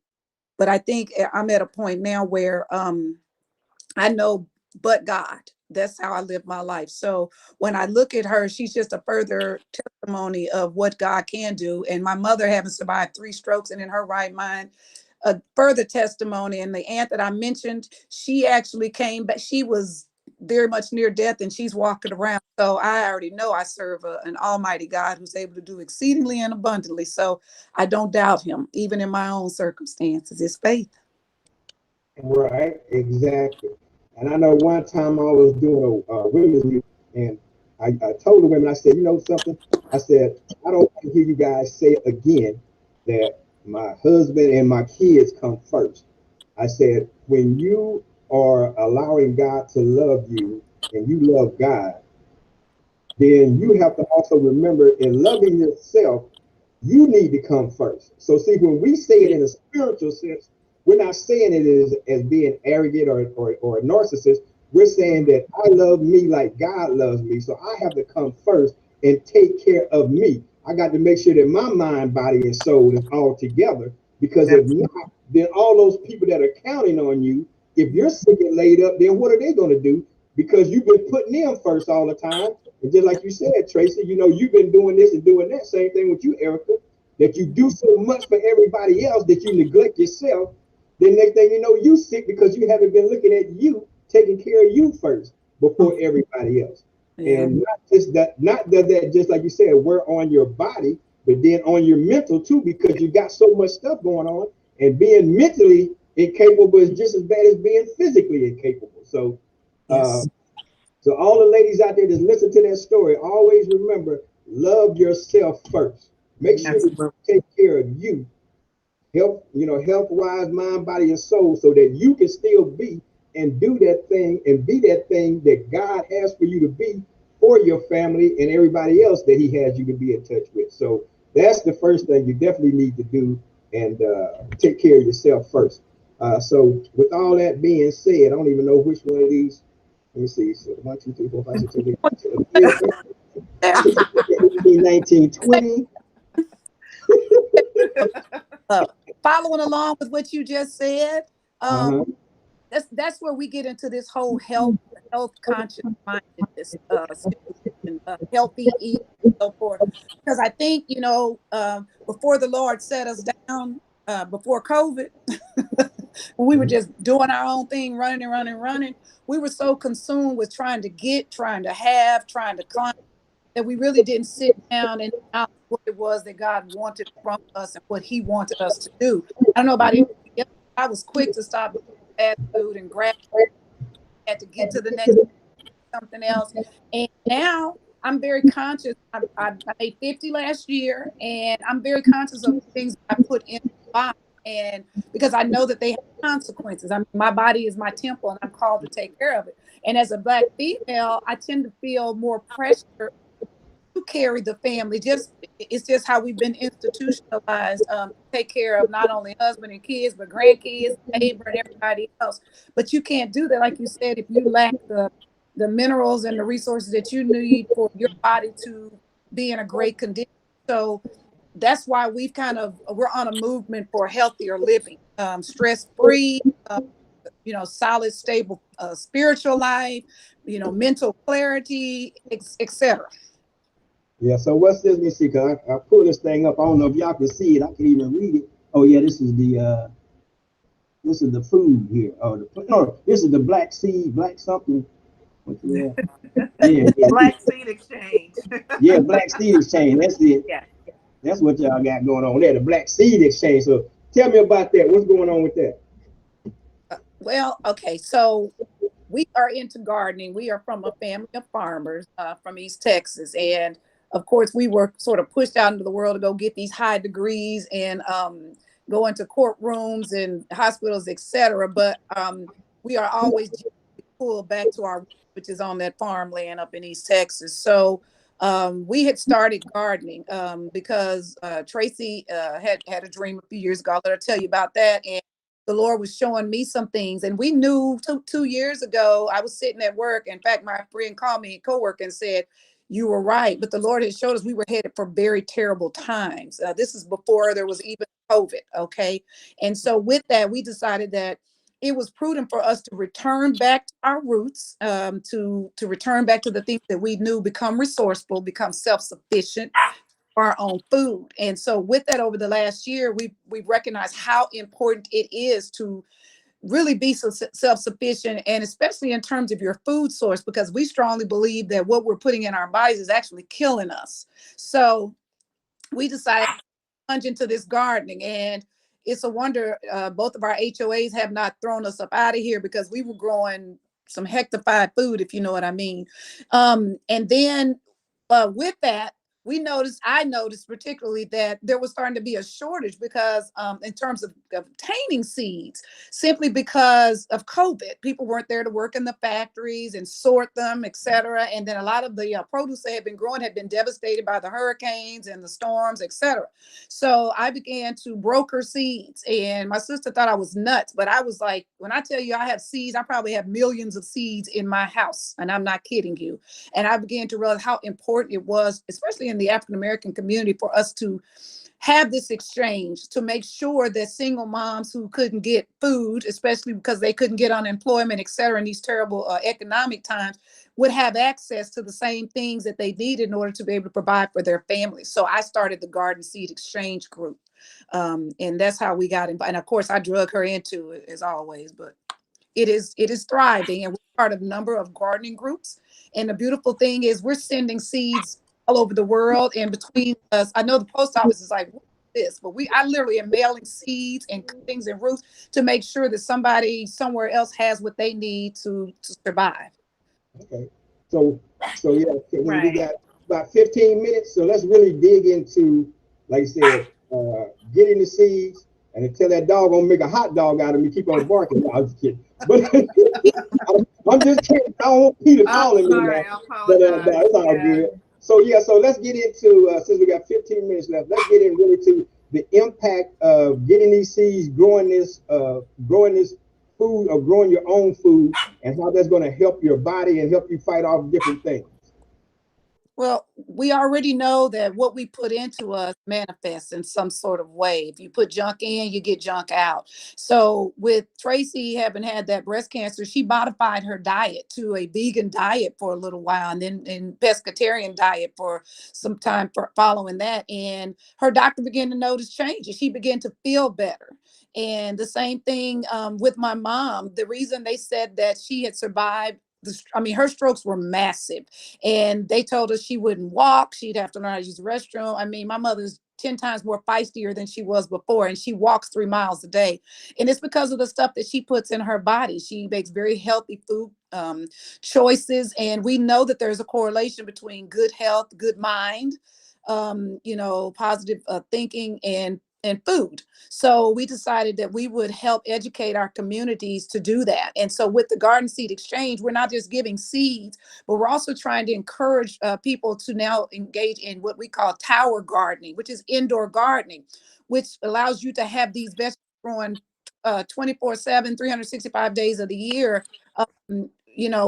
But I think I'm at a point now where I know but God. That's how I live my life. So when I look at her, she's just a further testimony of what God can do. And my mother having survived 3 strokes and in her right mind, a further testimony. And the aunt that I mentioned, she actually came back. She was very much near death and she's walking around. So I already know I serve an almighty God who's able to do exceedingly and abundantly. So I don't doubt him, even in my own circumstances. It's faith. Right, exactly. And I know one time I was doing a women's meeting, and I told the women, I said, you know something? I said, I don't want to hear you guys say again that my husband and my kids come first. I said, when you are allowing God to love you and you love God, then you have to also remember in loving yourself, you need to come first. So see, when we say it in a spiritual sense, we're not saying it as being arrogant or a narcissist. We're saying that I love me like God loves me. So I have to come first and take care of me. I got to make sure that my mind, body, and soul is all together. Because if Absolutely. not, then all those people that are counting on you, if you're sick and laid up, then what are they going to do? Because you've been putting them first all the time. And just like you said, Tracy, you know, you've been doing this and doing that. Same thing with you, Erica. that you do so much for everybody else that you neglect yourself. Then next thing you know, you sick because you haven't been looking at you, taking care of you first before everybody else. Yeah. And not just that, not that just like you said, we're on your body, but then on your mental too, because you got so much stuff going on. And being mentally incapable is just as bad as being physically incapable. So, Yes. so all the ladies out there that listen to that story, always remember, love yourself first. Make sure that you Absolutely. take care of you, health wise, mind, body, and soul, so that you can still be and do that thing and be that thing that God has for you to be for your family and everybody else that He has you to be in touch with. So that's the first thing you definitely need to do, and take care of yourself first. So with all that being said, I don't even know which one of these. Let me see. So 1, 2, 3, 4, 5, 6, 7, 8, 1920. Following along with what you just said, Uh-huh. that's where we get into this whole health conscious mindedness, healthy eating, and so forth. Because I think before the Lord set us down, before COVID, when we were just doing our own thing, running and running, running, we were so consumed with trying to get, trying to have, trying to climb, that we really didn't sit down and acknowledge what it was that God wanted from us and what He wanted us to do. I don't know about anybody else. I was quick to stop fast food and grab, had to get to the next something else. And now I'm very conscious. I made 50 last year, and I'm very conscious of the things I put in my body. And because I know that they have consequences. I mean, my body is my temple, and I'm called to take care of it. And as a Black female, I tend to feel more pressure to carry the family. It's just how we've been institutionalized, to take care of not only husband and kids, but grandkids, neighbor, and everybody else. But you can't do that, like you said, if you lack the minerals and the resources that you need for your body to be in a great condition. So that's why we're on a movement for healthier living, stress free, solid, stable spiritual life, mental clarity, etc. Yeah, so what's this? Let me see, cause I pull this thing up. I don't know if y'all can see it. I can even read it. Oh yeah, this is the food here. Oh, no, this is the black seed, black something. What the yeah, Black Seed Exchange. yeah, black seed exchange. That's it. Yeah. That's what y'all got going on there, the black seed exchange. So tell me about that. What's going on with that? Well, okay, so we are into gardening. We are from a family of farmers from East Texas. And of course, we were sort of pushed out into the world to go get these high degrees and go into courtrooms and hospitals, etc. But we are always pulled back to our, which is on that farmland up in East Texas. So we had started gardening because Tracy had a dream a few years ago. I'll let her tell you about that. And the Lord was showing me some things. And we knew 2 years ago, I was sitting at work. In fact, my friend called me, a coworker, and said, you were right. But the Lord had showed us we were headed for very terrible times. This is before there was even COVID. Okay. And so with that, we decided that it was prudent for us to return back to our roots, to return back to the things that we knew, become resourceful, become self-sufficient, our own food. And so with that, over the last year, we've recognized how important it is to really be self-sufficient, and especially in terms of your food source, because we strongly believe that what we're putting in our bodies is actually killing us. So we decided to plunge into this gardening, and it's a wonder both of our HOAs have not thrown us up out of here, because we were growing some hectified food, if you know what I mean. And then with that, I noticed particularly that there was starting to be a shortage, because in terms of obtaining seeds, simply because of COVID. People weren't there to work in the factories and sort them, et cetera. And then a lot of the produce they had been growing had been devastated by the hurricanes and the storms, et cetera. So I began to broker seeds, and my sister thought I was nuts. But I was like, when I tell you I have seeds, I probably have millions of seeds in my house, and I'm not kidding you. And I began to realize how important it was, especially in the African American community, for us to have this exchange to make sure that single moms who couldn't get food, especially because they couldn't get unemployment, et cetera, in these terrible economic times, would have access to the same things that they need in order to be able to provide for their families. So I started the Garden Seed Exchange Group. And that's how we got invited. And of course, I drug her into it as always, but it is thriving, and we're part of a number of gardening groups. And the beautiful thing is we're sending seeds all over the world. And between us, I know the post office is like, what is this? But I literally am mailing seeds and cuttings and roots to make sure that somebody somewhere else has what they need to survive. Okay. So yeah, Right. we got about 15 minutes. So let's really dig into, like I said, getting the seeds, and until that dog gonna make a hot dog out of me, keep on barking. No, I'm just kidding. But I'm just kidding. I don't want Peter calling me sorry, now. I But apologize. no, it's all good. So yeah, so let's get into, since we got 15 minutes left, let's get in really to the impact of getting these seeds, growing this food, or growing your own food, and how that's going to help your body and help you fight off different things. Well, we already know that what we put into us manifests in some sort of way. If you put junk in, you get junk out. So with Tracy having had that breast cancer, she modified her diet to a vegan diet for a little while, and then in pescatarian diet for some time following that. And her doctor began to notice changes. She began to feel better. And the same thing with my mom. The reason they said that she had survived, her strokes were massive, and they told us she wouldn't walk. She'd have to learn how to use the restroom. I mean, my mother's 10 times more feistier than she was before, and she walks 3 miles a day. And it's because of the stuff that she puts in her body. She makes very healthy food choices. And we know that there's a correlation between good health, good mind, positive thinking, and food. So we decided that we would help educate our communities to do that. And so with the Garden Seed Exchange, we're not just giving seeds, but we're also trying to encourage people to now engage in what we call tower gardening, which is indoor gardening, which allows you to have these vegetables growing 24/7, 365 days of the year,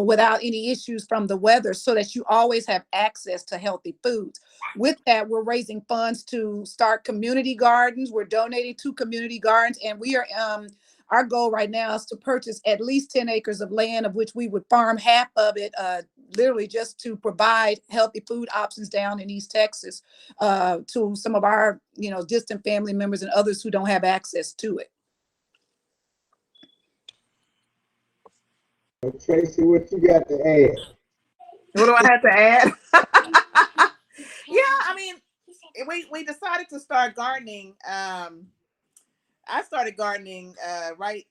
without any issues from the weather, so that you always have access to healthy foods. With that, we're raising funds to start community gardens. We're donating to community gardens, and we are our goal right now is to purchase at least 10 acres of land, of which we would farm half of it, literally just to provide healthy food options down in East Texas to some of our, distant family members and others who don't have access to it. Tracy, what you got to add? What do I have to add? Yeah, I mean, we decided to start gardening. I started gardening right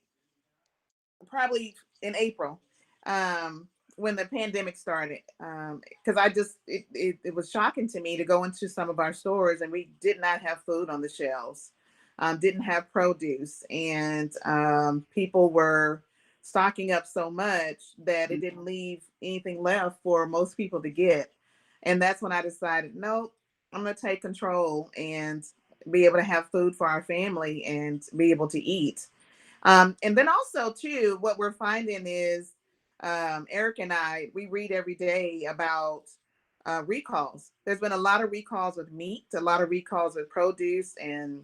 probably in April, when the pandemic started, because it was shocking to me to go into some of our stores and we did not have food on the shelves, didn't have produce, and people were stocking up so much that it didn't leave anything left for most people to get. And that's when I decided, no, I'm going to take control and be able to have food for our family and be able to eat. And then also too, what we're finding is, Eric and I, we read every day about recalls. There's been a lot of recalls with meat, a lot of recalls with produce and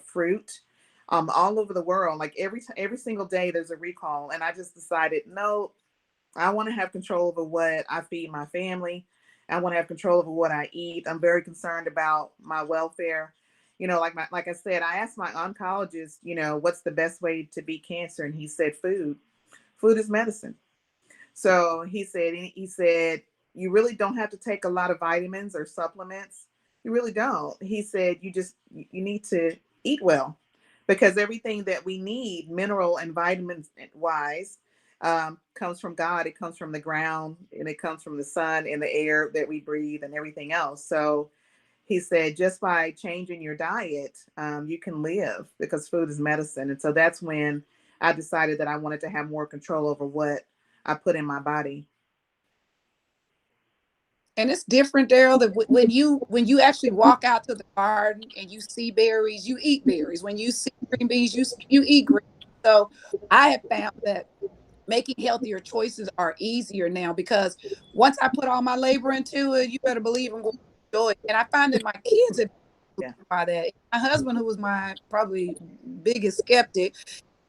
fruit, all over the world. Like every single day there's a recall. And I just decided, no, I want to have control over what I feed my family. I want to have control over what I eat. I'm very concerned about my welfare. Like I said, I asked my oncologist, what's the best way to beat cancer? And he said, food. Food is medicine. So he said, you really don't have to take a lot of vitamins or supplements. You really don't. He said, you need to eat well, because everything that we need, mineral and vitamins wise, comes from God. It comes from the ground, and it comes from the sun and the air that we breathe and everything else. So he said, just by changing your diet, you can live, because food is medicine. And so that's when I decided that I wanted to have more control over what I put in my body. And it's different, Daryl, that when you actually walk out to the garden and you see berries, you eat berries. When you see green beans, you eat green. So I have found that making healthier choices are easier now, because once I put all my labor into it, you better believe I'm going to enjoy it. And I find that my kids have Yeah. by that. My husband, who was my probably biggest skeptic,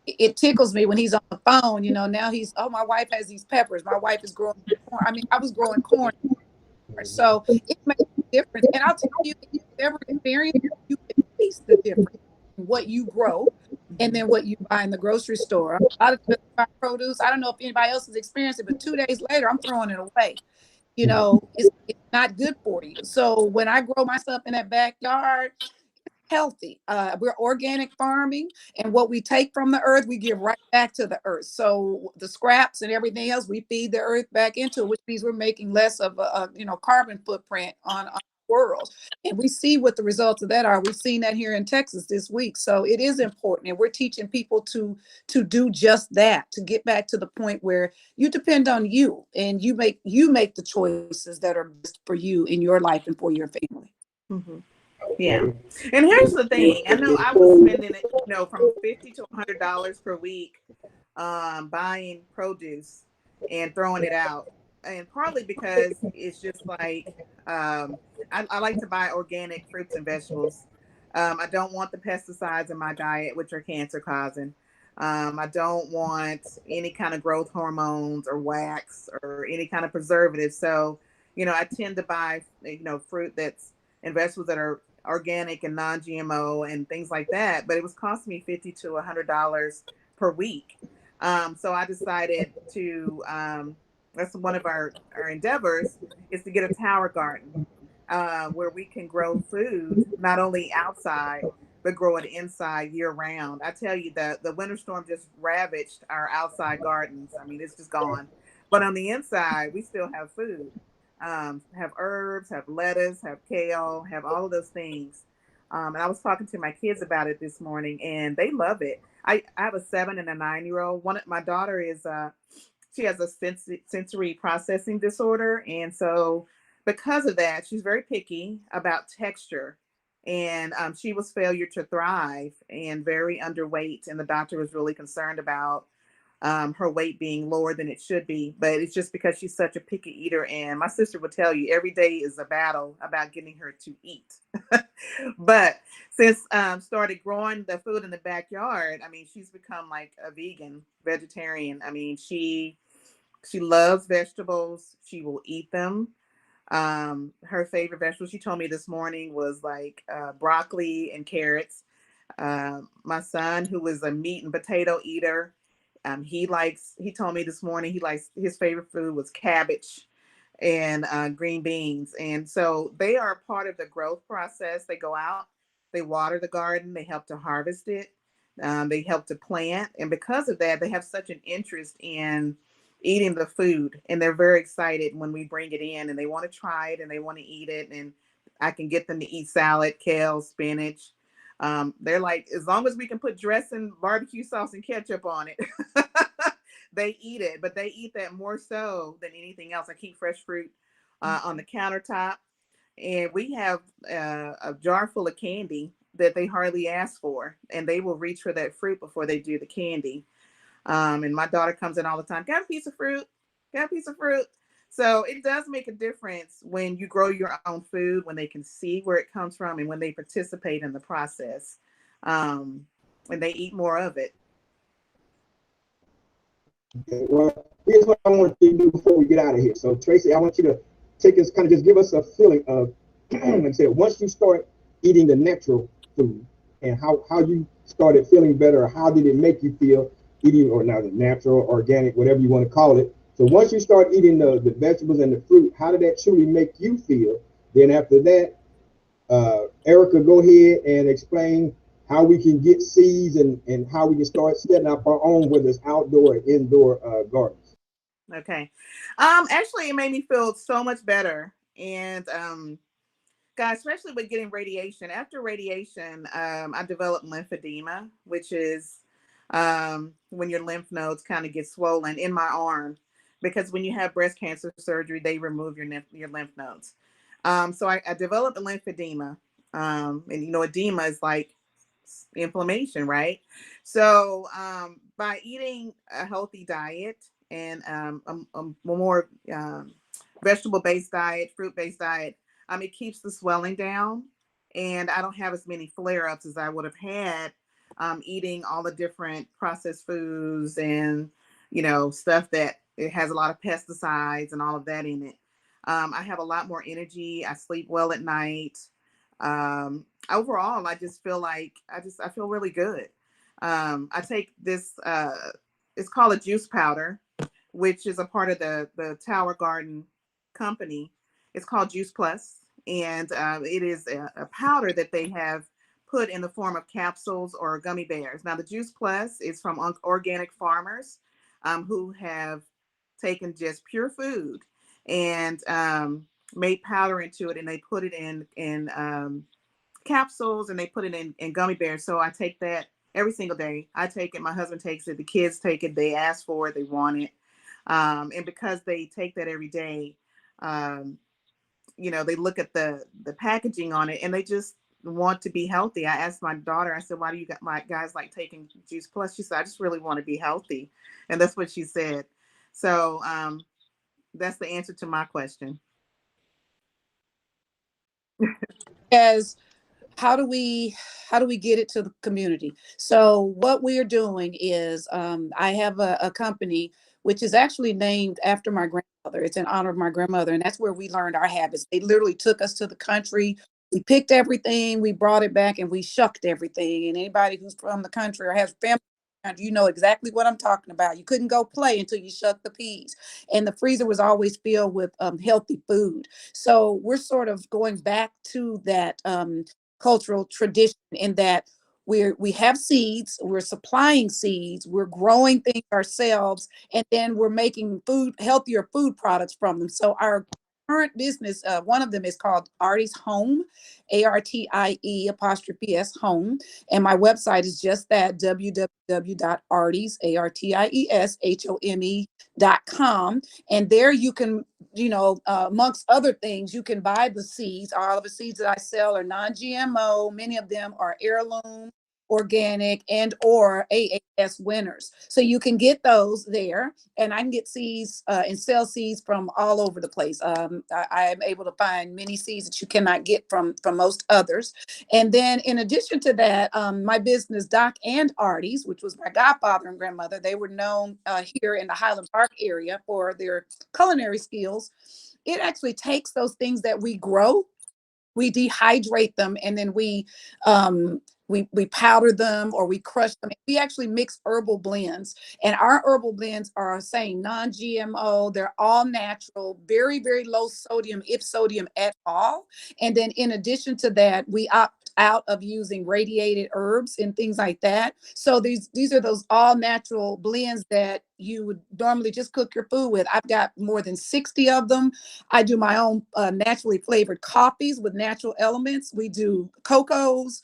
it tickles me when he's on the phone. You know, now he's, oh, my wife has these peppers. My wife is growing corn. I mean, I was growing corn. So it makes a difference. And I'll tell you, if you've ever experienced, you can taste the difference in what you grow and then what you buy in the grocery store. A lot of times I buy produce. I don't know if anybody else has experienced it, but 2 days later, I'm throwing it away. You know, it's not good for you. So when I grow my stuff in that backyard, healthy. We're organic farming, and what we take from the earth, we give right back to the earth. So the scraps and everything else, we feed the earth back into it, which means we're making less of a carbon footprint on the world. And we see what the results of that are. We've seen that here in Texas this week. So it is important, and we're teaching people to do just that, to get back to the point where you depend on you and you make the choices that are best for you in your life and for your family. Mm-hmm. Yeah. And here's the thing. I know I was spending it, from $50 to $100 per week buying produce and throwing it out. And partly because it's just like I like to buy organic fruits and vegetables. I don't want the pesticides in my diet, which are cancer causing. I don't want any kind of growth hormones or wax or any kind of preservative. So, I tend to buy, fruit that's and vegetables that are organic and non-GMO and things like that. But it was costing me $50 to $100 per week. So I decided to, that's one of our endeavors, is to get a tower garden where we can grow food, not only outside, but grow it inside year round. I tell you, the winter storm just ravaged our outside gardens. I mean, it's just gone. But on the inside, we still have food, have herbs, have lettuce, have kale, have all of those things. And I was talking to my kids about it this morning, and they love it. I have a 7 and a 9-year-old. My daughter is she has a sensory processing disorder, and so because of that, she's very picky about texture. And she was failure to thrive and very underweight, and the doctor was really concerned about her weight being lower than it should be. But it's just because she's such a picky eater. And my sister would tell you every day is a battle about getting her to eat. But since started growing the food in the backyard, I mean, she's become like a vegetarian. I mean, she loves vegetables. She will eat them. Her favorite vegetable, she told me this morning, was like broccoli and carrots. My son, who is a meat and potato eater, he told me this morning his favorite food was cabbage and green beans. And so they are part of the growth process. They go out, they water the garden, they help to harvest it, they help to plant. And because of that, they have such an interest in eating the food. And they're very excited when we bring it in, and they want to try it and they want to eat it. And I can get them to eat salad, kale, spinach. They're like, as long as we can put dressing, barbecue sauce, and ketchup on it, they eat it. But they eat that more so than anything else. I keep fresh fruit on the countertop, and we have a jar full of candy that they hardly ask for, and they will reach for that fruit before they do the candy. And my daughter comes in all the time, got a piece of fruit, got a piece of fruit. So it does make a difference when you grow your own food, when they can see where it comes from, and when they participate in the process, and they eat more of it. Okay, well, here's what I want you to do before we get out of here. So, Tracy, I want you to take us, kind of just give us a feeling of, like I said, once you start eating the natural food, and how you started feeling better, or how did it make you feel eating, or now the natural, organic, whatever you want to call it. So once you start eating the vegetables and the fruit, how did that truly make you feel? Then after that, Erica, go ahead and explain how we can get seeds and how we can start setting up our own, whether it's outdoor or indoor gardens. Okay. Actually, it made me feel so much better. And guys, especially with getting radiation. After radiation, I developed lymphedema, which is when your lymph nodes kind of get swollen in my arm, because when you have breast cancer surgery, they remove your lymph nodes. So I developed a lymphedema, and edema is like inflammation, right? So by eating a healthy diet and a more vegetable-based diet, fruit-based diet, it keeps the swelling down, and I don't have as many flare-ups as I would have had eating all the different processed foods and stuff that it has a lot of pesticides and all of that in it. I have a lot more energy. I sleep well at night. Overall, I just feel like I feel really good. I take this. It's called a juice powder, which is a part of the Tower Garden company. It's called Juice Plus, and it is a powder that they have put in the form of capsules or gummy bears. Now, the Juice Plus is from organic farmers who have taken just pure food and made powder into it, and they put it in capsules, and they put it in gummy bears. So I take that every single day. I take it. My husband takes it. The kids take it. They ask for it. They want it. And because they take that every day, they look at the packaging on it, and they just want to be healthy. I asked my daughter, I said, why do you guys like taking Juice Plus? She said, I just really want to be healthy. And that's what she said. So that's the answer to my question. As how do we get it to the community? So what we are doing is I have a company which is actually named after my grandmother. It's in honor of my grandmother, and that's where we learned our habits. They literally took us to the country. We picked everything, we brought it back, and we shucked everything. And anybody who's from the country or has family, you know exactly what I'm talking about. You couldn't go play until you shucked the peas, and the freezer was always filled with healthy food. So we're sort of going back to that cultural tradition in that we have seeds, we're supplying seeds, we're growing things ourselves, and then we're making healthier food products from them. So our current business, one of them is called Arties Home, ARTIE Home, and my website is just that, www.artieshome.com, and there you can, amongst other things, you can buy the seeds. All of the seeds that I sell are non-GMO. Many of them are heirloom, organic, and or AAS winners. So you can get those there, and I can get seeds and sell seeds from all over the place. I am able to find many seeds that you cannot get from most others. And then in addition to that, my business, Doc and Arties, which was my godfather and grandmother, they were known here in the Highland Park area for their culinary skills. It actually takes those things that we grow, we dehydrate them, and then we powder them or we crush them. We actually mix herbal blends, and our herbal blends are saying non-GMO. They're all natural, very, very low sodium, if sodium at all. And then in addition to that, we opt out of using radiated herbs and things like that. So these are those all natural blends that you would normally just cook your food with. I've got more than 60 of them. I do my own naturally flavored coffees with natural elements. We do cocos.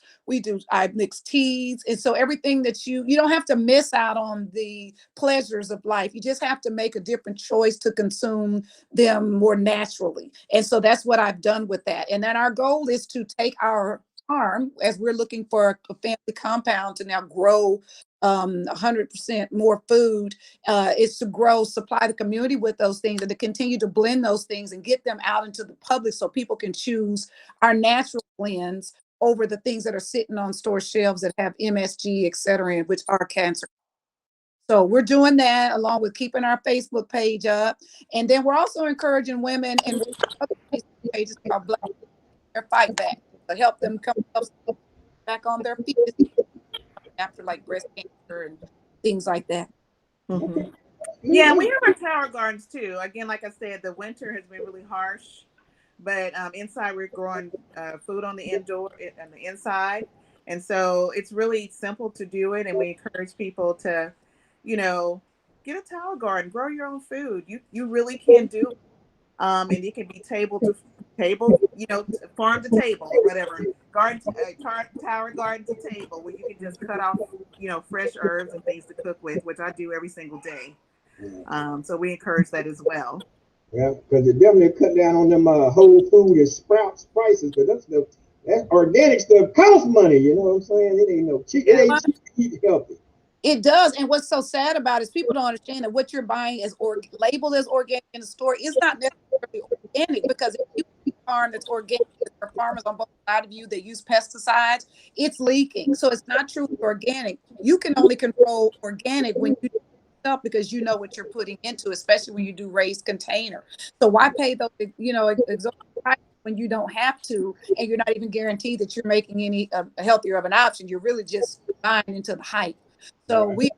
I mix teas. And so everything that you don't have to miss out on the pleasures of life. You just have to make a different choice to consume them more naturally. And so that's what I've done with that. And then our goal is to take our farm, as we're looking for a family compound to now grow 100% more food, is to supply the community with those things, and to continue to blend those things and get them out into the public so people can choose our natural blends over the things that are sitting on store shelves that have MSG, et cetera, which are cancer. So we're doing that along with keeping our Facebook page up. And then we're also encouraging women, and other Facebook pages called Black Fight Back, to help them come back on their feet after like breast cancer and things like that. Mm-hmm. Yeah, we have our tower gardens too. Again, like I said, the winter has been really harsh, but inside we're growing food on the inside, and so it's really simple to do it. And we encourage people to, get a tower garden, grow your own food. You really can do it. And it can be table to table, farm to table, whatever. Tower garden to table, where you can just cut off, fresh herbs and things to cook with, which I do every single day. So we encourage that as well. Yeah, because it definitely cut down on them whole food and sprouts prices. Because that organic stuff costs money. You know what I'm saying? It ain't no cheap. It ain't cheap to eat healthy. It does. And what's so sad about it is people don't understand that what you're buying is labeled as organic in the store is not necessarily organic, because if you farm that's organic, there are farmers on both a lot of you that use pesticides, it's leaking. So it's not truly organic. You can only control organic when you do it yourself because you know what you're putting into, especially when you do raised container. So why pay those, exorbitant prices when you don't have to, and you're not even guaranteed that you're making any healthier of an option? You're really just buying into the hype. So we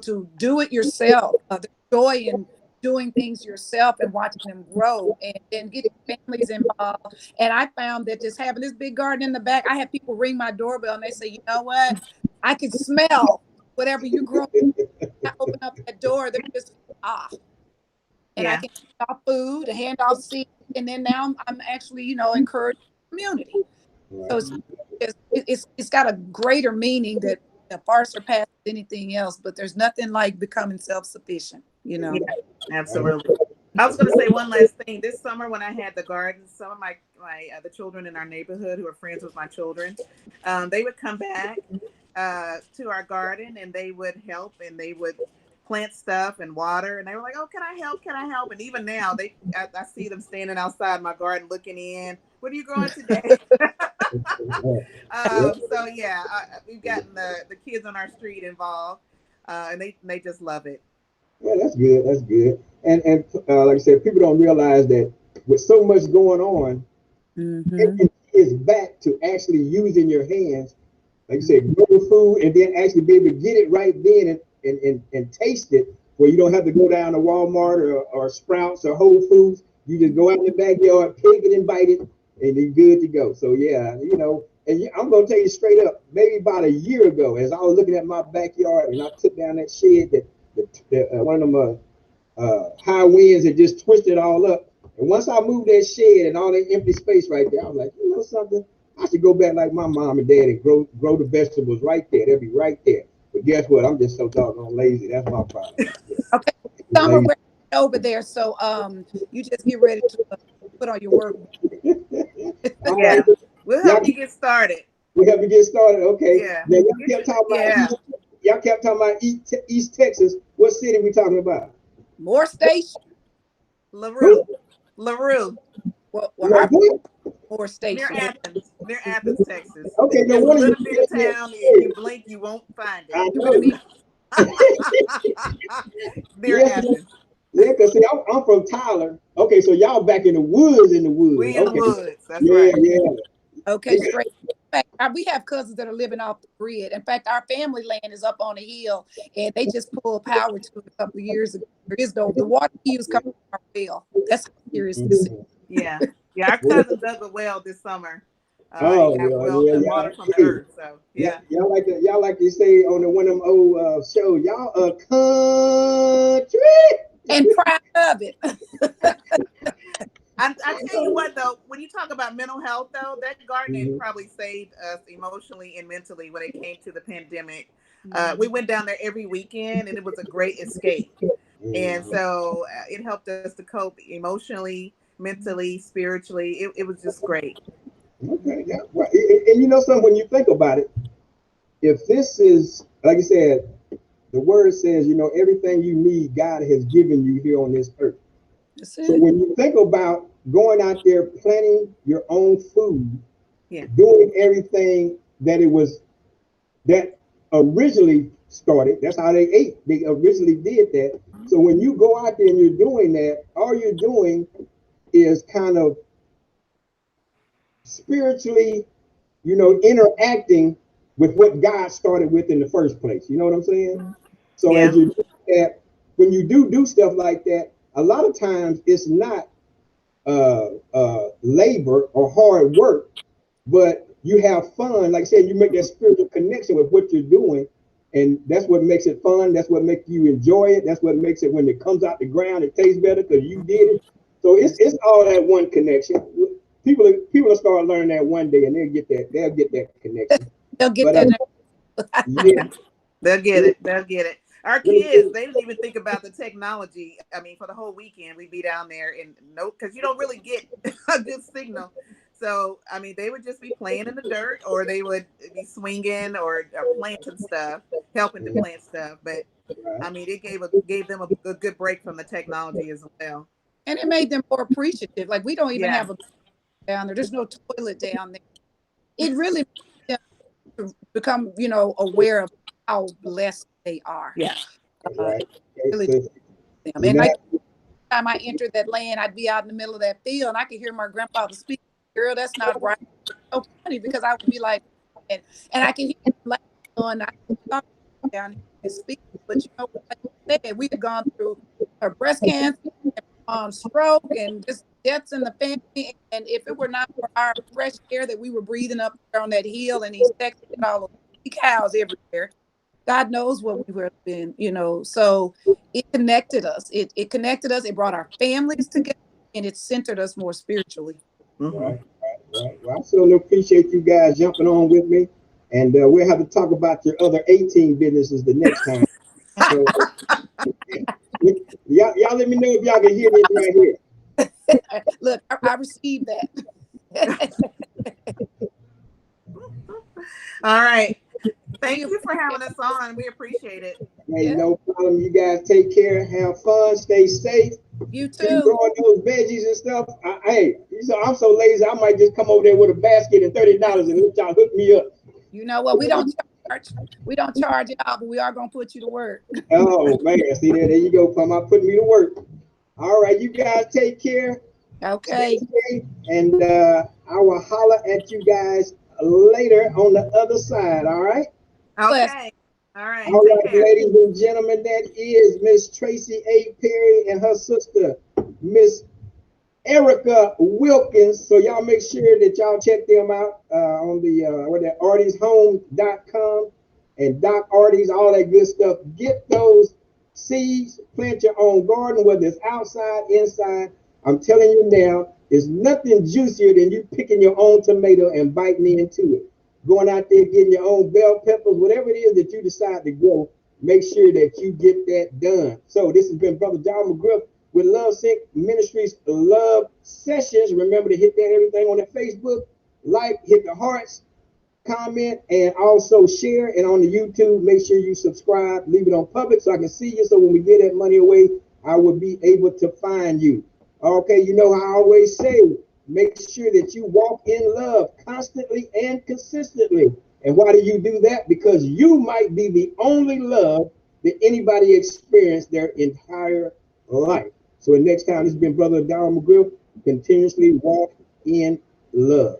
to do it yourself. The joy in doing things yourself and watching them grow, and then get your families involved. And I found that just having this big garden in the back, I had people ring my doorbell and they say, you know what? I can smell whatever you grow. I open up that door, they're just and I can hand off food, hand off seeds, and then now I'm actually, encouraging the community. So it's got a greater meaning that far surpasses anything else, but there's nothing like becoming self-sufficient, Yeah, absolutely. I was going to say one last thing. This summer when I had the garden, some of my the children in our neighborhood who are friends with my children, they would come back to our garden and they would help, and they would plant stuff and water, and they were like, oh, can I help? Can I help? And even now I see them standing outside my garden looking in. What are you growing today? So yeah, we've gotten the kids on our street involved, and they just love it. Yeah, that's good. That's good. And like I said, people don't realize that with so much going on, it is back to actually using your hands, like you said, grow the food, and then actually be able to get it right then and taste it, where you don't have to go down to Walmart or Sprouts or Whole Foods. You just go out in the backyard, pick it and bite it, and you're good to go. So yeah, and I'm gonna tell you straight up, maybe about a year ago, as I was looking at my backyard and I took down that shed that one of them high winds had just twisted all up. And once I moved that shed and all that empty space right there, I was like, you know something? I should go back like my mom and dad and grow the vegetables right there. They'll be right there. But guess what? I'm just so doggone lazy. That's my problem. Okay, Summer, we're over there, so you just get ready to put on your work. Yeah, we'll help you get started. We'll help you get started. Okay. Yeah. Now, y'all kept talking about East Texas. What city we talking about? Moore Station. LaRue. Well, Moore Station. Near Athens, Texas. Okay, no it's a wonder little bit of town. If you blink, you won't find it. Near Athens. Yeah, because see, I'm from Tyler. Okay, so y'all back in the woods. We in the woods. That's right. Yeah. Okay, straight. In fact, we have cousins that are living off the grid. In fact, our family land is up on a hill, and they just pulled power to it a couple of years ago. There is the water use coming from our well. That's how serious this is. Yeah. Our cousin dug a well this summer. Water from the earth. So yeah. Y'all like to say on one of them old shows, y'all a country and proud of it. I tell you what though, when you talk about mental health though, that gardening probably saved us emotionally and mentally when it came to the pandemic. We went down there every weekend and it was a great escape. And so it helped us to cope emotionally, mentally, spiritually. It was just great. Okay, yeah. Well, and something, when you think about it, if this is, like I said, the word says, everything you need, God has given you here on this earth. So when you think about going out there, planting your own food, doing everything that originally started, that's how they ate. They originally did that. So when you go out there and you're doing that, all you're doing is kind of spiritually, interacting with what God started with in the first place. You know what I'm saying? So as you do that, when you do stuff like that, a lot of times it's not labor or hard work, but you have fun. Like I said, you make that spiritual connection with what you're doing, and that's what makes it fun. That's what makes you enjoy it. That's what makes it, when it comes out the ground, it tastes better because you did it. So it's all that one connection. People will start learning that one day, and they'll get that connection. They'll get that. Yeah. They'll get it. Our kids, they didn't even think about the technology. I mean, for the whole weekend, we'd be down there and because you don't really get a good signal. So, I mean, they would just be playing in the dirt, or they would be swinging or planting stuff, helping to plant stuff. But I mean, it gave them a good break from the technology as well. And it made them more appreciative. Like, we don't even have a down there. There's no toilet down there. it really makes them to become, aware of how blessed they are. Yeah. That's Uh, right. really So, them. you And know, like time I entered that land, I'd be out in the middle of that field and I could hear my grandfather speak. Girl, that's not right. So funny because I would be like, and I can hear him laughing and I thought down here and speak. But like you said, we had gone through her breast cancer, stroke, and just deaths in the family. And if it were not for our fresh air that we were breathing up there on that hill and these Texas and all those cows everywhere, God knows what we would have been. So it connected us. It connected us. It brought our families together and it centered us more spiritually. Mm-hmm. right. Well, I certainly appreciate you guys jumping on with me, and we'll have to talk about your other 18 businesses the next time. So, y'all let me know if y'all can hear this right here. Look, I received that. All right. Thank you for having us on. We appreciate it. Hey, Yeah. no problem. You guys take care, have fun, stay safe. You Keep too. growing those veggies and stuff. Hey, I'm so lazy. I might just come over there with a basket and $30 and let y'all hook me up. You know what? We don't charge y'all, but we are gonna put you to work. Oh man, see there you go, Plum. I put me to work. All right, you guys take care. Okay. Stay safe, and I will holler at you guys later on the other side. All right. Bless. Okay. All right. All Take right, care. ladies and gentlemen, that is Miss Tracy A. Perry and her sister, Miss Erica Wilkins. So y'all make sure that y'all check them out on the artieshome.com and Doc Arties, all that good stuff. Get those seeds, plant your own garden, whether it's outside, inside. I'm telling you now, there's nothing juicier than you picking your own tomato and biting into it. Going out there getting your own bell peppers, whatever it is that you decide to grow, make sure that you get that done. So this has been Brother John McGriff with Love Sync Ministries Love Sessions. Remember to hit that everything on the Facebook, like, hit the hearts, comment, and also share. And on the YouTube, make sure you subscribe, leave it on public so I can see you. So when we get that money away, I will be able to find you. Okay, you know how I always say, make sure that you walk in love constantly and consistently. And why do you do that? Because you might be the only love that anybody experienced their entire life. So the next time, this has been Brother Darrell McGriff. Continuously walk in love.